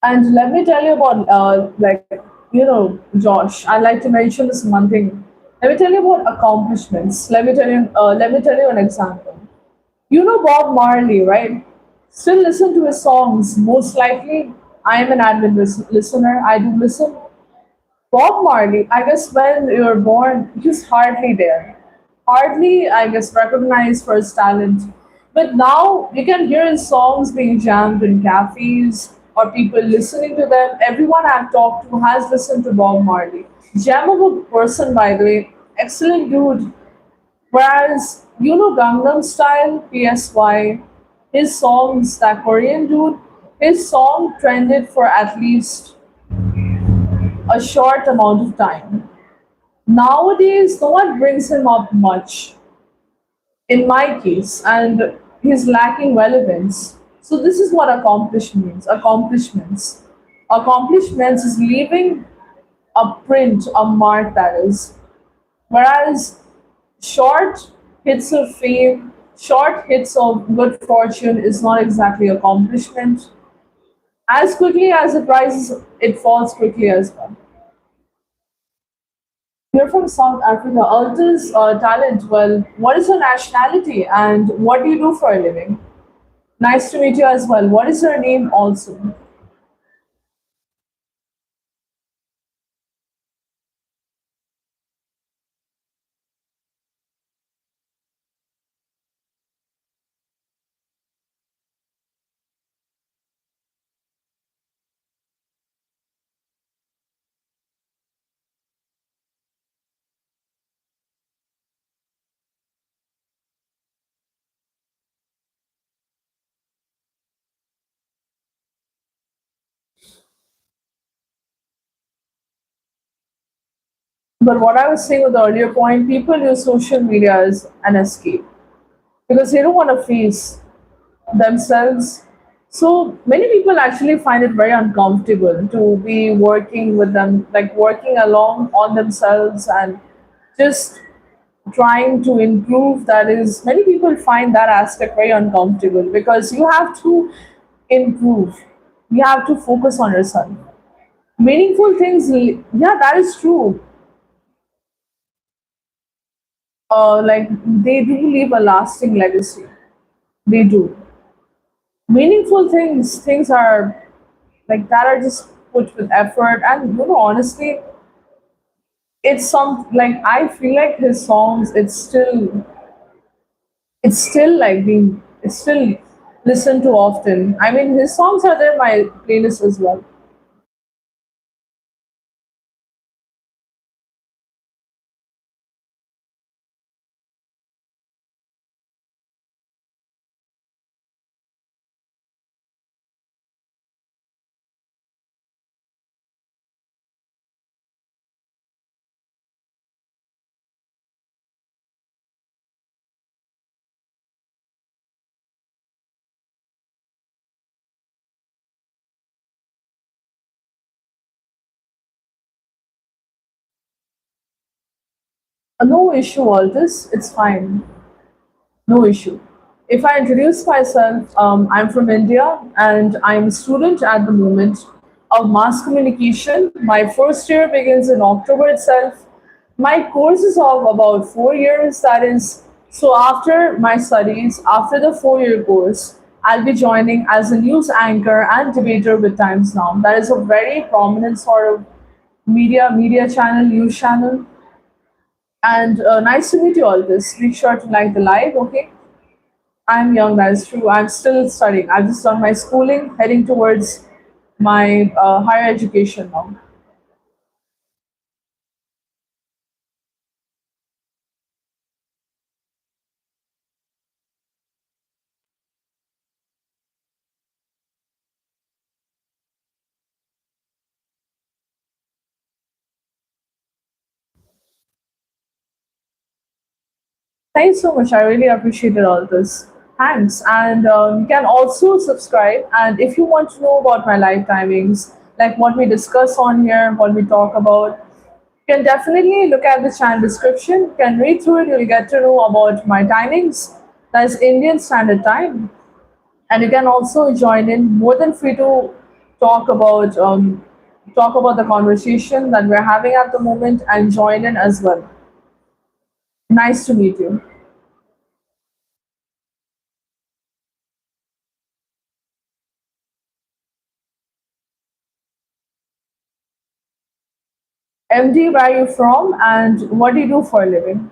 And let me tell you about, Josh, I'd like to mention this one thing. Let me tell you about accomplishments. Let me tell you an example. You know Bob Marley, right? Still listen to his songs. Most likely, I am an avid listener. I do listen. Bob Marley, I guess when you were born, he's hardly there. Hardly, I guess, recognized for his talent. But now you can hear his songs being jammed in cafes or people listening to them. Everyone I've talked to has listened to Bob Marley. Jammable person, by the way. Excellent dude. Whereas, you know, Gangnam Style, PSY, his songs, that Korean dude, his song trended for at least a short amount of time. Nowadays, no one brings him up much, in my case, and he's lacking relevance. So this is what accomplishments. Accomplishments is leaving a print, a mark, that is. Whereas short hits of fame, short hits of good fortune is not exactly accomplishment. As quickly as it rises, it falls quickly as well. You're from South Africa. Altus talent. Well, what is your nationality and what do you do for a living? Nice to meet you as well. What is your name also? But what I was saying with the earlier point, people use social media as an escape because they don't want to face themselves. So many people actually find it very uncomfortable to be working with them, like working along on themselves and just trying to improve. That is, many people find that aspect very uncomfortable because you have to improve, you have to focus on yourself. Meaningful things, yeah, that is true. Like they do leave a lasting legacy. They do. Meaningful things are like that are just put with effort, and honestly, it's some like I feel like his songs. It's still like being. It's still listened to often. I mean, his songs are there in my playlist as well. No issue, all this. It's fine. No issue. If I introduce myself, I'm from India and I'm a student at the moment of mass communication. My first year begins in October itself. My course is of about 4 years, that is. So, after my studies, after the 4 year course, I'll be joining as a news anchor and debater with Times Now. That is a very prominent sort of media channel, news channel. And nice to meet you all. This. Make sure to like the live, okay? I'm young, that is true. I'm still studying. I've just done my schooling, heading towards my higher education now. Thanks so much. I really appreciated all this. Thanks. And you can also subscribe. And if you want to know about my live timings, like what we discuss on here, what we talk about, you can definitely look at the channel description. You can read through it. You'll get to know about my timings. That is Indian Standard Time. And you can also join in. More than free to talk about um, talk about the conversation that we're having at the moment and join in as well. Nice to meet you. MD, where are you from and what do you do for a living?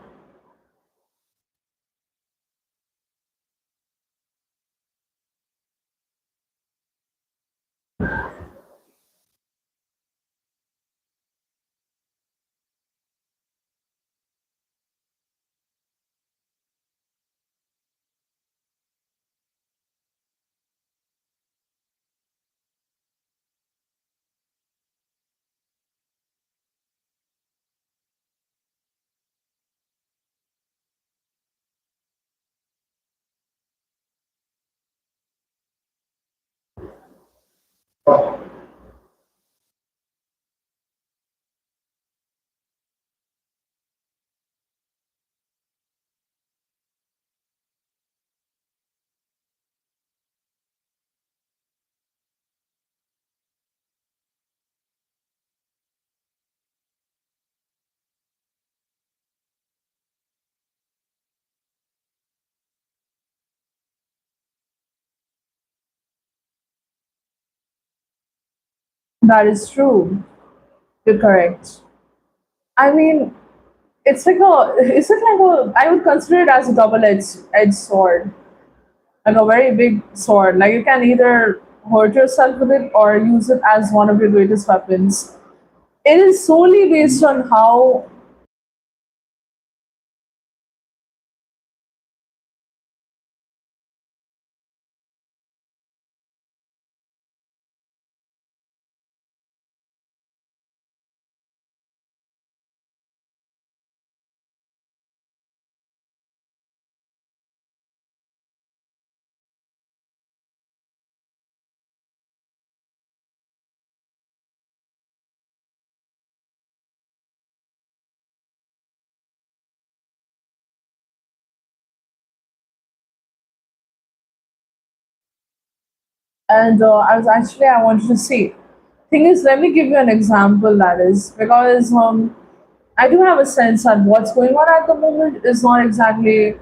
That is true. You're correct. I mean, is it like a, I would consider it as a double edged sword, like a very big sword. Like you can either hurt yourself with it or use it as one of your greatest weapons. It is solely based on how. And I wanted to see. Thing is, let me give you an example. That is because I do have a sense that what's going on at the moment is not exactly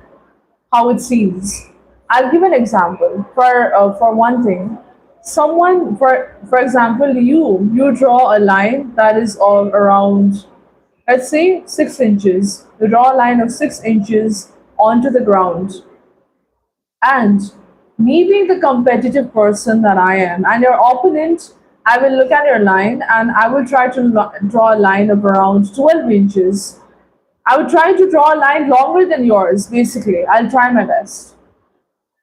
how it seems. I'll give an example. For one thing, someone for example, you draw a line that is all around, let's say, 6 inches. You draw a line of 6 inches onto the ground, and me being the competitive person that I am, and your opponent, I will look at your line and I will try to draw a line of around 12 inches. I would try to draw a line longer than yours, basically. I'll try my best.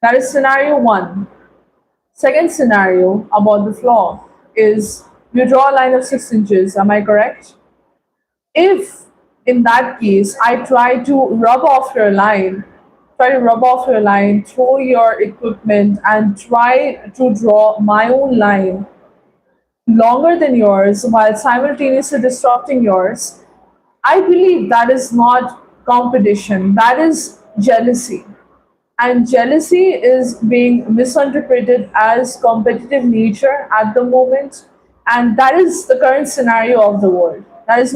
That is scenario one. Second scenario about the flaw is you draw a line of 6 inches, am I correct? If in that case I try to rub off your line, throw your equipment, and try to draw my own line longer than yours while simultaneously disrupting yours, I believe that is not competition, that is jealousy. And jealousy is being misinterpreted as competitive nature at the moment. And that is the current scenario of the world. That is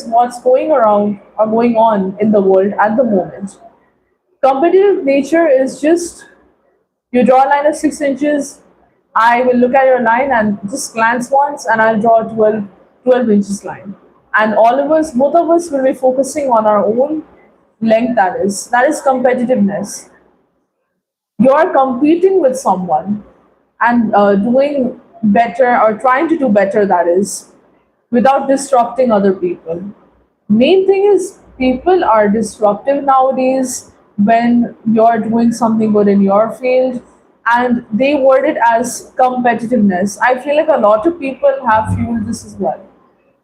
what's going around or going on in the world at the moment. Competitive nature is just you draw a line of 6 inches, I will look at your line and just glance once and I'll draw a 12 inches line. And both of us will be focusing on our own length, that is. That is competitiveness. You're competing with someone and doing better or trying to do better, that is, without disrupting other people. Main thing is people are disruptive nowadays when you're doing something good in your field, and they word it as competitiveness. I feel like a lot of people have fueled this as well.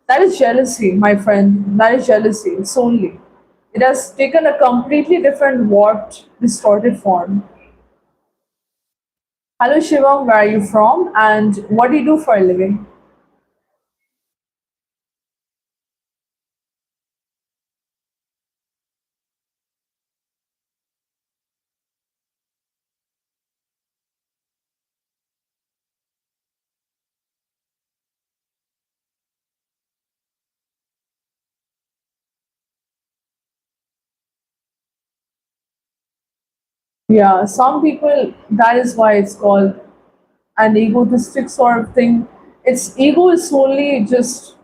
That is jealousy, my friend. That is jealousy solely. It has taken a completely different warped, distorted form. Hello Shivam, where are you from and what do you do for a living? Yeah, some people, that is why it's called an egotistic sort of thing. Its ego is solely just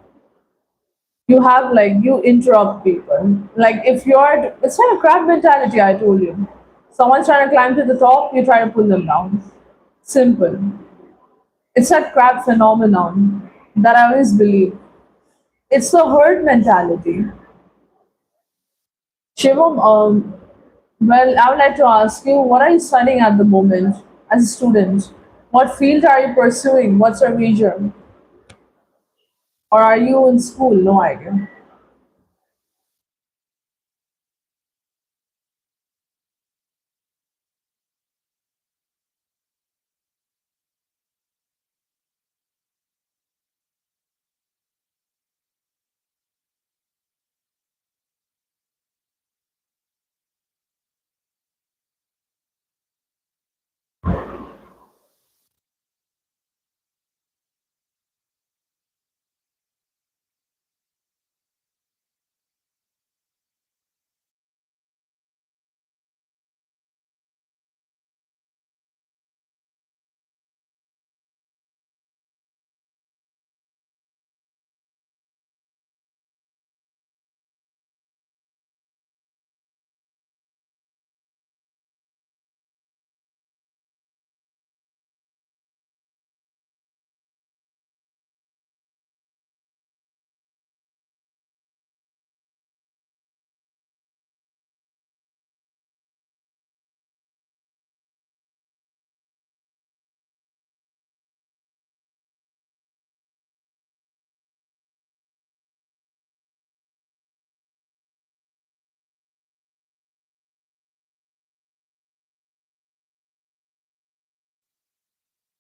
you have like you interrupt people. Like if you're, it's like a crab mentality. I told you, someone's trying to climb to the top, you try to pull them down. Simple. It's that crab phenomenon that I always believe. It's the herd mentality. Shivam, well, I would like to ask you, what are you studying at the moment as a student? What field are you pursuing? What's your major? Or are you in school? No idea.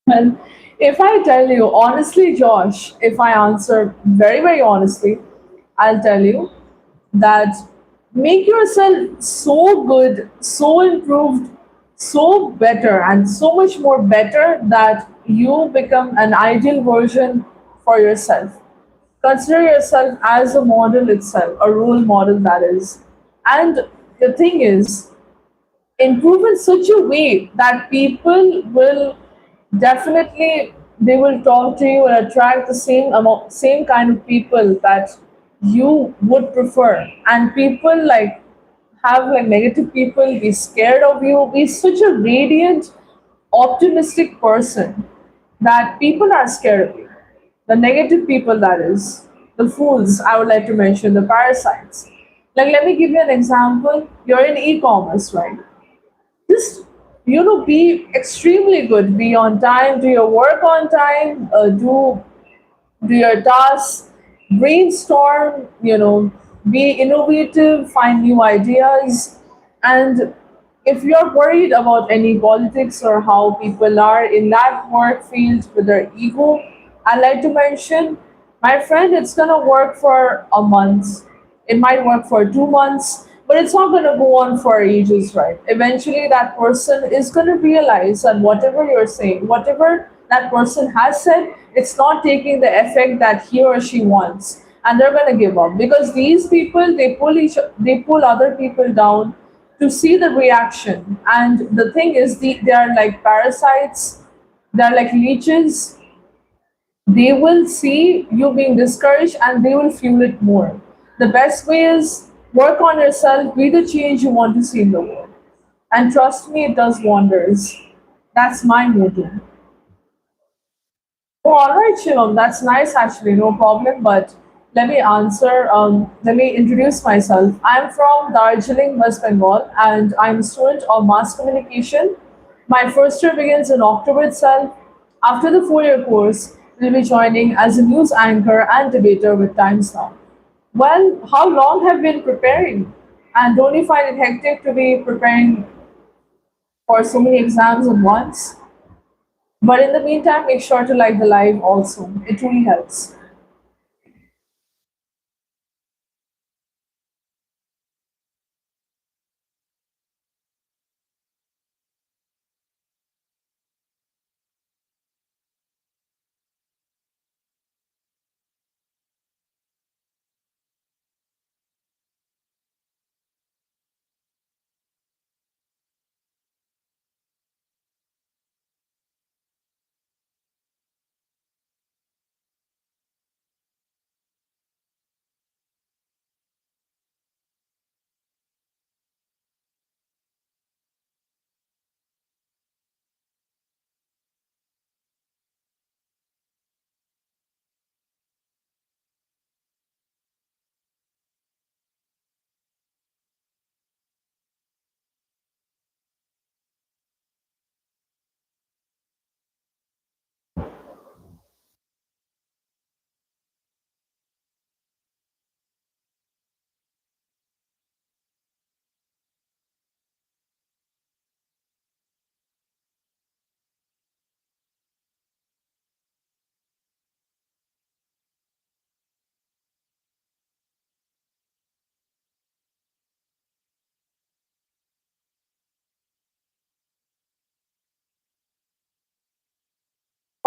Well, if I tell you honestly, Josh, if I answer very, very honestly, I'll tell you that make yourself so good, so improved, so better, and so much more better that you become an ideal version for yourself. Consider yourself as a model itself, a role model that is. And the thing is, improve in such a way that people will definitely they will talk to you and attract the same amount, same kind of people that you would prefer, and people like have like negative people be scared of you, be such a radiant optimistic person that people are scared of you. The negative people, that is, the fools, I would like to mention, the parasites. Like, let me give you an example. You're in e commerce, right? Just be extremely good, be on time, do your work on time, do your tasks, brainstorm, be innovative, find new ideas. And if you're worried about any politics or how people are in that work field with their ego, I like to mention, my friend, it's gonna work for a month. It might work for 2 months, but it's not gonna go on for ages, right? Eventually, that person is gonna realize that whatever you're saying, whatever that person has said, it's not taking the effect that he or she wants, and they're gonna give up because these people they pull other people down to see the reaction. And the thing is, they are like parasites, they're like leeches. They will see you being discouraged and they will fuel it more. The best way is work on yourself, be the change you want to see in the world. And trust me, it does wonders. That's my motto. Oh, all right, Shivam. That's nice, actually. No problem. But let me answer. Let me introduce myself. I'm from Darjeeling, West Bengal, and I'm a student of mass communication. My first year begins in October itself. After the 4 year course, we'll be joining as a news anchor and debater with Times Now. Well, how long have you been preparing? And don't you find it hectic to be preparing for so many exams at once? But in the meantime, make sure to like the live also. It really helps.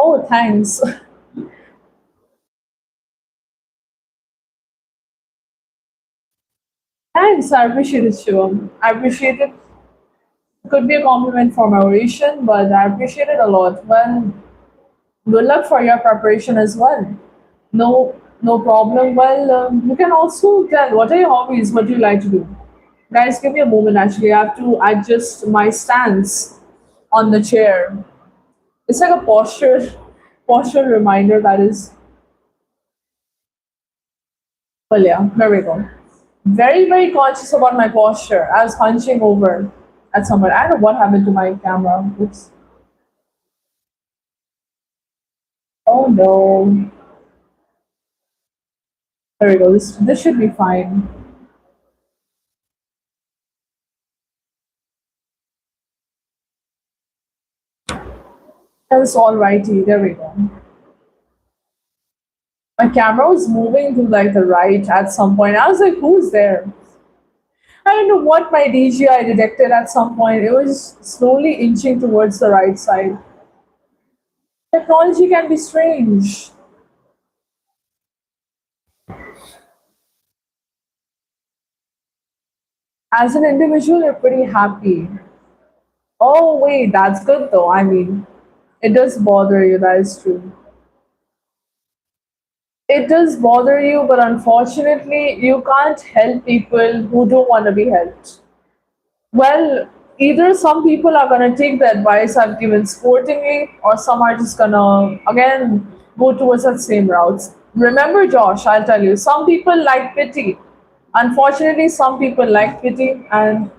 Oh, thanks. Thanks. I appreciate it, Shivam. I appreciate it. Could be a compliment for my oration, but I appreciate it a lot. Well, good luck for your preparation as well. No problem. Well, you can also tell what are your hobbies, what do you like to do. Guys, give me a moment. Actually, I have to adjust my stance on the chair. It's like a posture reminder that is. Well, yeah, there we go. Very, very conscious about my posture. I was hunching over at someone. I don't know what happened to my camera. Oops. Oh no. There we go. This should be fine. Else all righty. There we go. My camera was moving to like the right at some point. I was like, who's there? I don't know what my DJI detected at some point. It was slowly inching towards the right side. Technology can be strange. As an individual, you're pretty happy. Oh, wait, that's good though. I mean, it does bother you, that is true. It does bother you, but unfortunately, you can't help people who don't want to be helped. Well, either some people are going to take the advice I've given sportingly, or some are just going to, again, go towards that same routes. Remember, Josh, I'll tell you, some people like pity. Unfortunately, some people like pity, and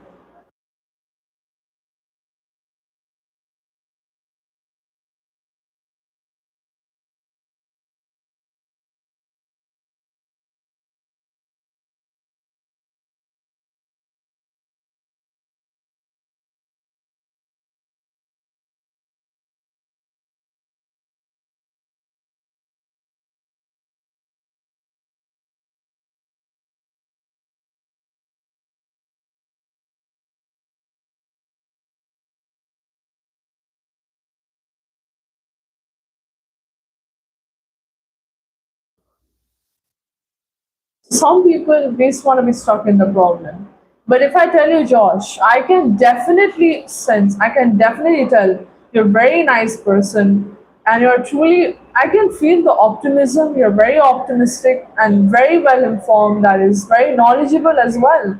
some people just want to be stuck in the problem. But if I tell you, Josh, I can definitely tell you're a very nice person and you're truly, I can feel the optimism. You're very optimistic and very well informed, that is very knowledgeable as well.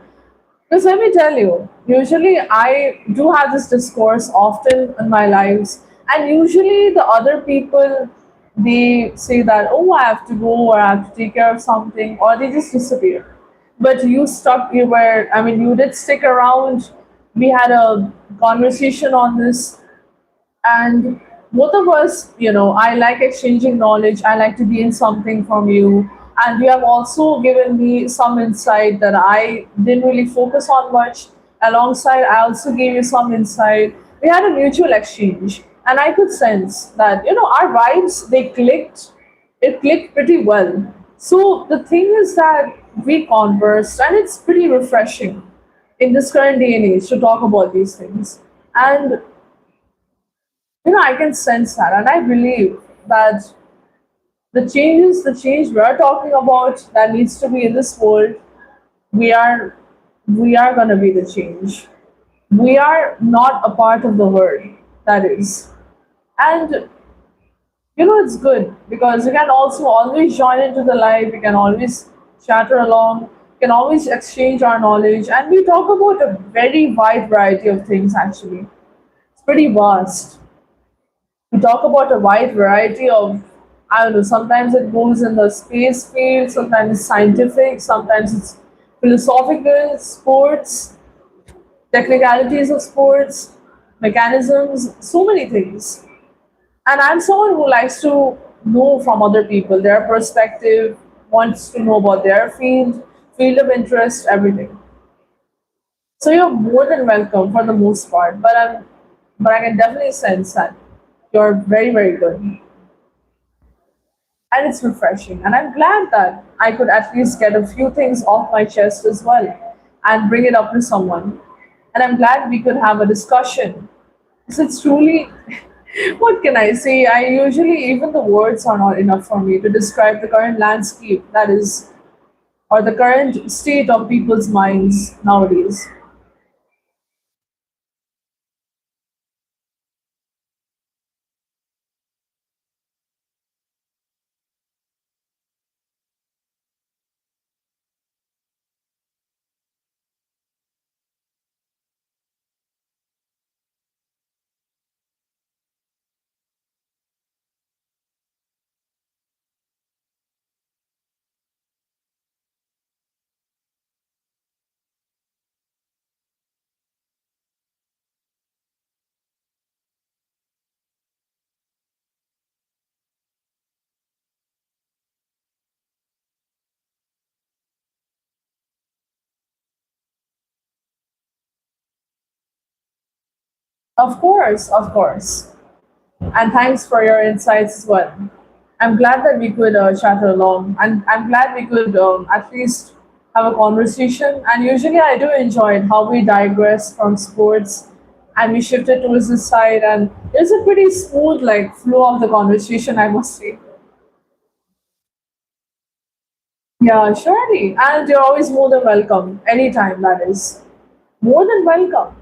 Because let me tell you, usually I do have this discourse often in my lives, and usually the other people they say that, oh, I have to go or I have to take care of something, or they just disappear. But you stuck, you were, I mean, you did stick around. We had a conversation on this, and both of us, I like exchanging knowledge. I like to gain something from you, and you have also given me some insight that I didn't really focus on much. Alongside, I also gave you some insight. We had a mutual exchange, and I could sense that our vibes, they clicked. It clicked pretty well. So the thing is that we conversed, and it's pretty refreshing in this current day and age to talk about these things. And I can sense that, and I believe that the change we are talking about that needs to be in this world, we are, we are gonna be the change. We are not a part of the world, that is, and it's good because you can also always join into the live. You can always chatter along. You can always exchange our knowledge, and we talk about a very wide variety of things. Actually, it's pretty vast. We talk about a wide variety of, I don't know, sometimes it goes in the space field, sometimes it's scientific, sometimes it's philosophical, sports, technicalities of sports, mechanisms, so many things. And I'm someone who likes to know from other people, their perspective, wants to know about their field of interest, everything. So you're more than welcome for the most part, but I can definitely sense that you're very, very good. And it's refreshing. And I'm glad that I could at least get a few things off my chest as well and bring it up to someone. And I'm glad we could have a discussion. So it's truly, what can I say? I usually, even the words are not enough for me to describe the current landscape that is, or the current state of people's minds nowadays. Of course, of course. And thanks for your insights as well. I'm glad that we could chat along, and I'm glad we could at least have a conversation. And usually, I do enjoy it how we digress from sports and we shifted towards this side, and it's a pretty smooth like flow of the conversation, I must say. Yeah, surely, and you're always more than welcome anytime. That is more than welcome,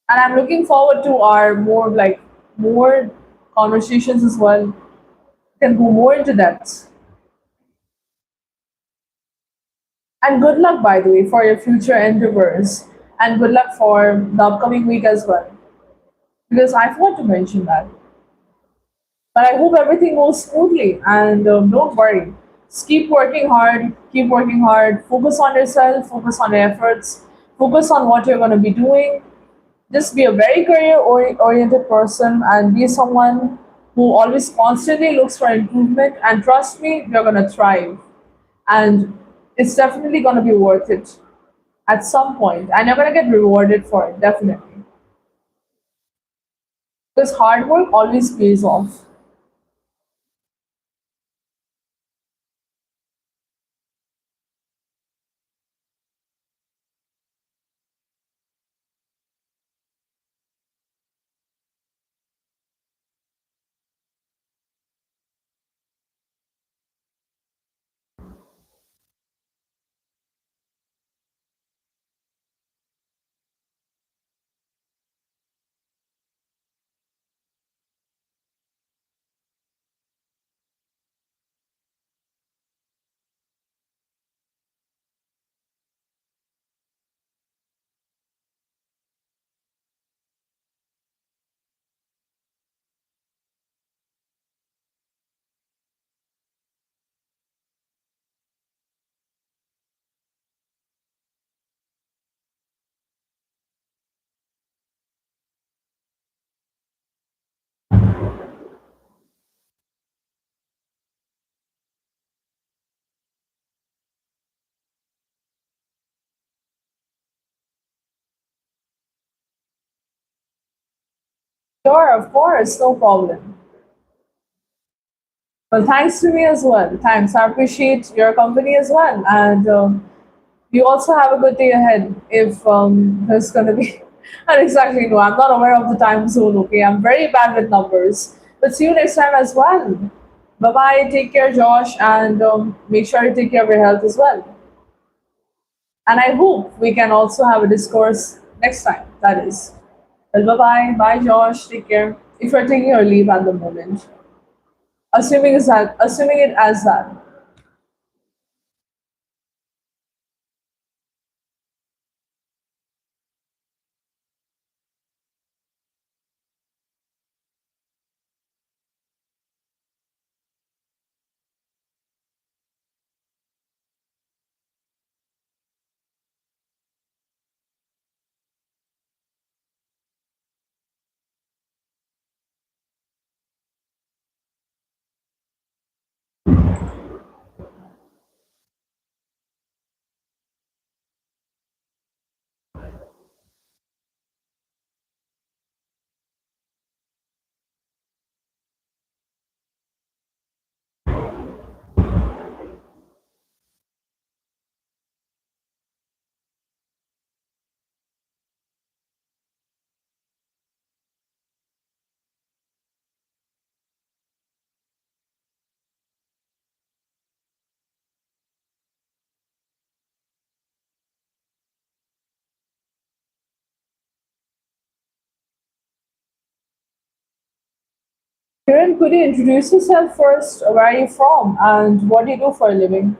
and I'm looking forward to our more conversations as well. Can go more into depth. And good luck, by the way, for your future endeavors. And good luck for the upcoming week as well. Because I forgot to mention that. But I hope everything goes smoothly. And don't worry. Just keep working hard. Keep working hard. Focus on yourself. Focus on your efforts. Focus on what you're going to be doing. Just be a very career oriented person and be someone who always constantly looks for improvement. And trust me, you're going to thrive. And it's definitely going to be worth it at some point, and you're going to get rewarded for it, definitely. Because hard work always pays off. Sure, of course, no problem. Well, thanks to me as well. Thanks. I appreciate your company as well. And you also have a good day ahead if there's going to be. Not exactly, no, I'm not aware of the time zone, okay? I'm very bad with numbers. But see you next time as well. Bye bye. Take care, Josh. And make sure you take care of your health as well. And I hope we can also have a discourse next time. That is. Well, bye bye. Bye, Josh. Take care. If you're taking your leave at the moment, assuming it as that. Kiran, could you introduce yourself first? Where are you from, and what do you do for a living?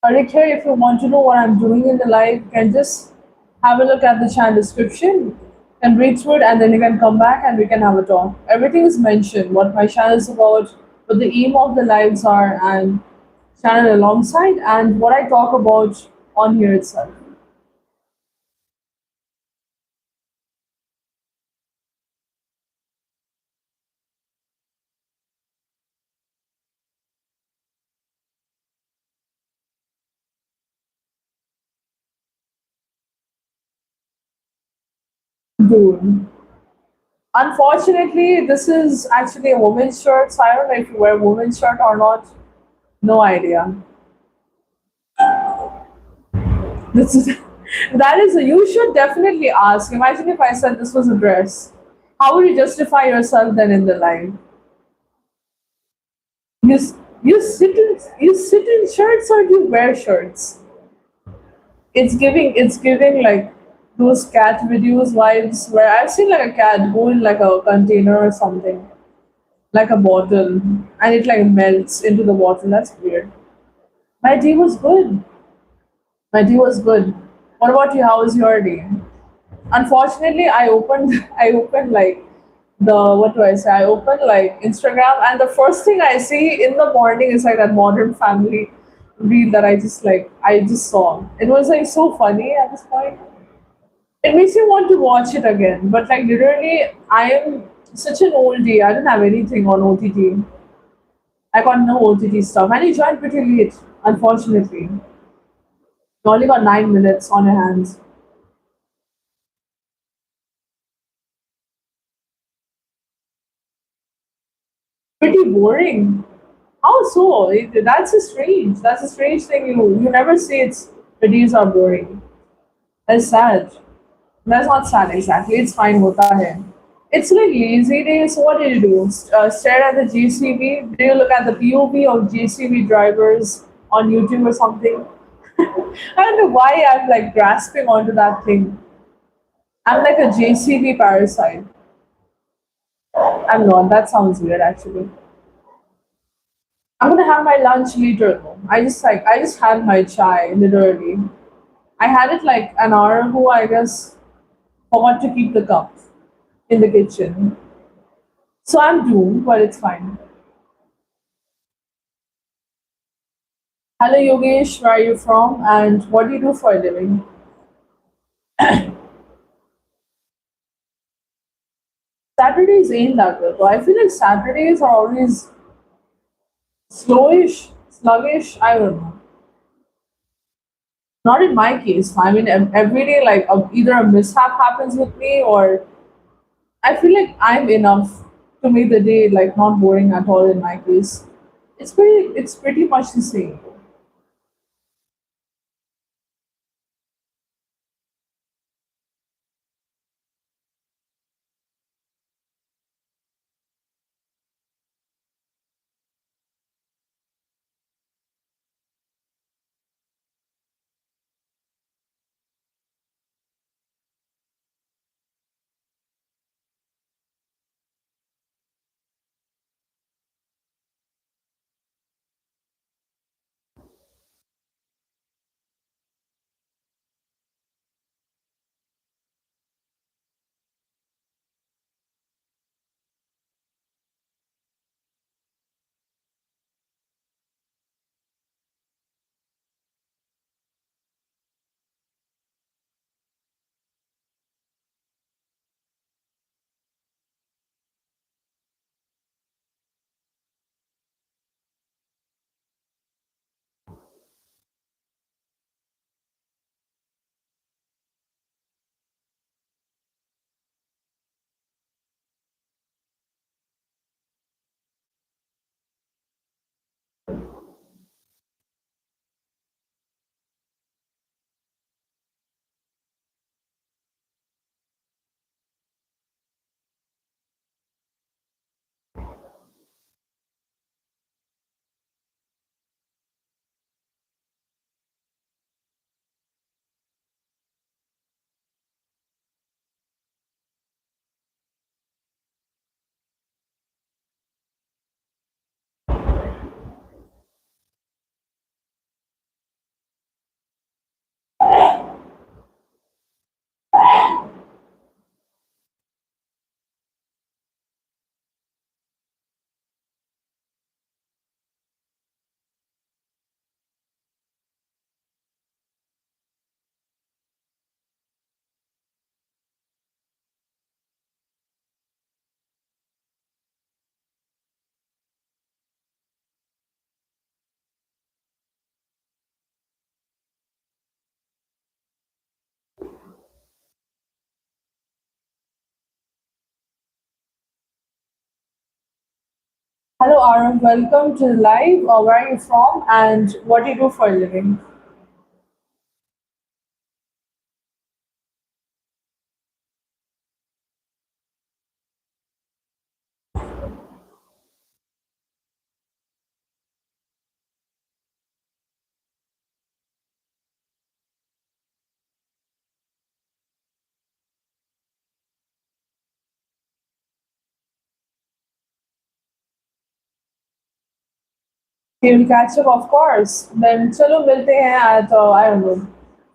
Here, if you want to know what I'm doing in the life, you can just have a look at the channel description and read through it, and then you can come back and we can have a talk. Everything is mentioned, what my channel is about, what the aim of the lives are, and channel alongside, and what I talk about on here itself. Dude. Unfortunately, this is actually a woman's shirt, so I don't know if you wear a woman's shirt or not. No idea. This is that is you should definitely ask. Imagine if I said this was a dress. How would you justify yourself then in the line? You sit in shirts or do you wear shirts? It's giving like those cat videos vibes where I've seen like a cat go in like a container or something, like a bottle, and it like melts into the bottle. That's weird. My day was good. My day was good. What about you? How was your day? Unfortunately, I opened like the what do I say? I opened like Instagram, and the first thing I see in the morning is like that Modern Family reel that I just saw. It was like so funny at this point. It makes you want to watch it again, but like literally, I am such an oldie. I don't have anything on OTT. I got no OTT stuff, and he joined pretty late. Unfortunately, you only got 9 minutes on your hands. Pretty boring. How so? That's a strange thing. You never say it's the days are boring. That's sad. That's not sad exactly. It's fine. Hota hai. It's like lazy days. So what did you do? Stare at the GCV? Did you look at the POV of GCV drivers on YouTube or something? I don't know why I'm like grasping onto that thing. I'm like a JCB parasite. I'm not. That sounds weird actually. I'm gonna have my lunch later though. I just had my chai literally. I had it like an hour ago, I guess. Forgot to keep the cup in the kitchen. So I'm doomed, but it's fine. Hello Yogesh, where are you from and what do you do for a living? Saturdays ain't that good. Though. I feel like Saturdays are always slowish, sluggish. I don't know. Not in my case. I mean, every day, like either a mishap happens with me, or I feel like I'm enough to make the day like not boring at all. In my case, it's pretty much the same. Hello, Aram. Welcome to the live. Where are you from and what do you do for a living? We will catch up, of course. Then चलो मिलते हैं at I don't know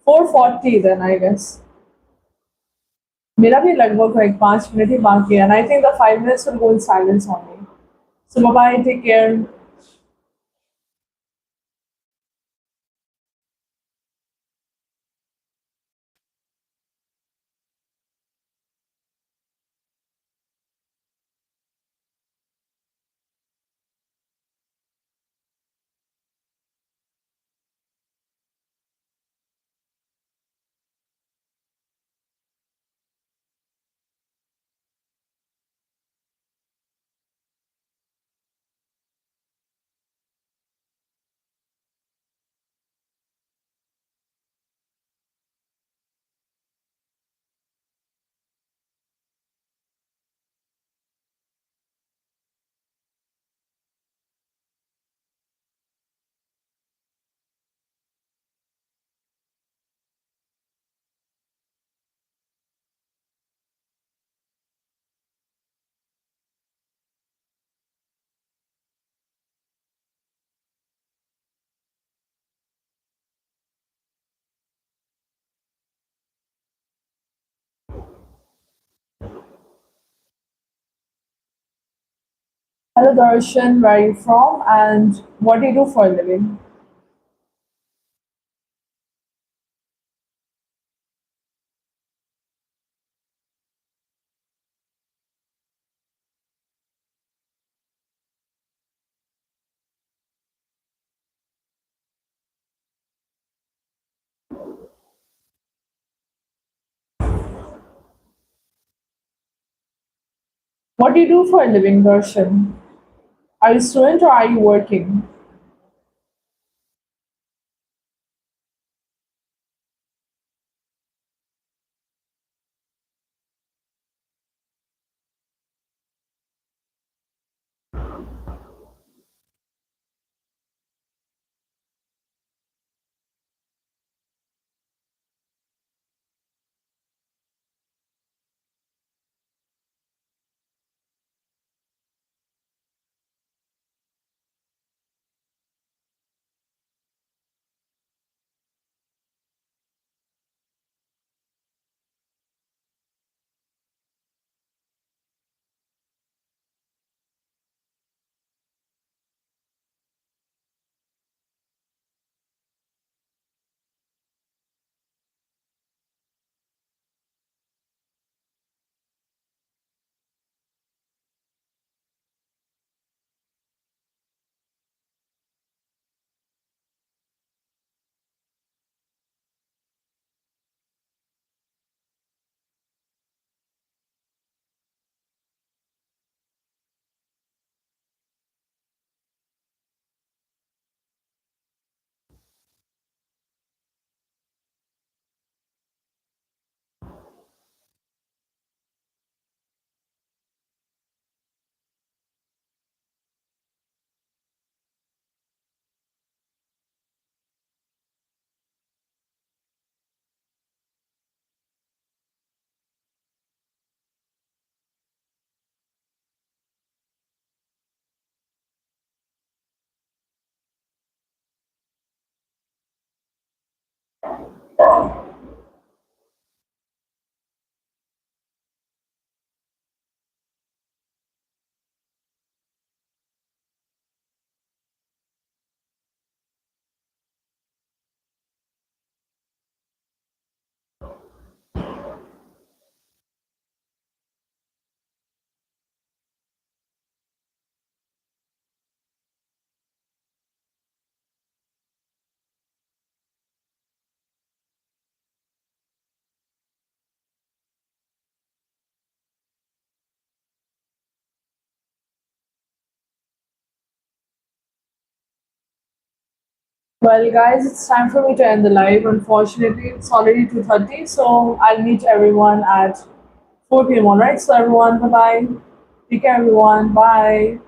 4:40 then I guess. मेरा भी लगभग like 5 minute ही बाकी है and I think the 5 minutes will go in silence only. So bye bye. Take care. Hello Darshan. Where are you from and what do you do for a living? What do you do for a living, Darshan? Are you a student or are you working? Well, guys, it's time for me to end the live. Unfortunately, it's already 2:30, so I'll meet everyone at 4 p.m. All right, so everyone, bye bye. Take care, everyone. Bye.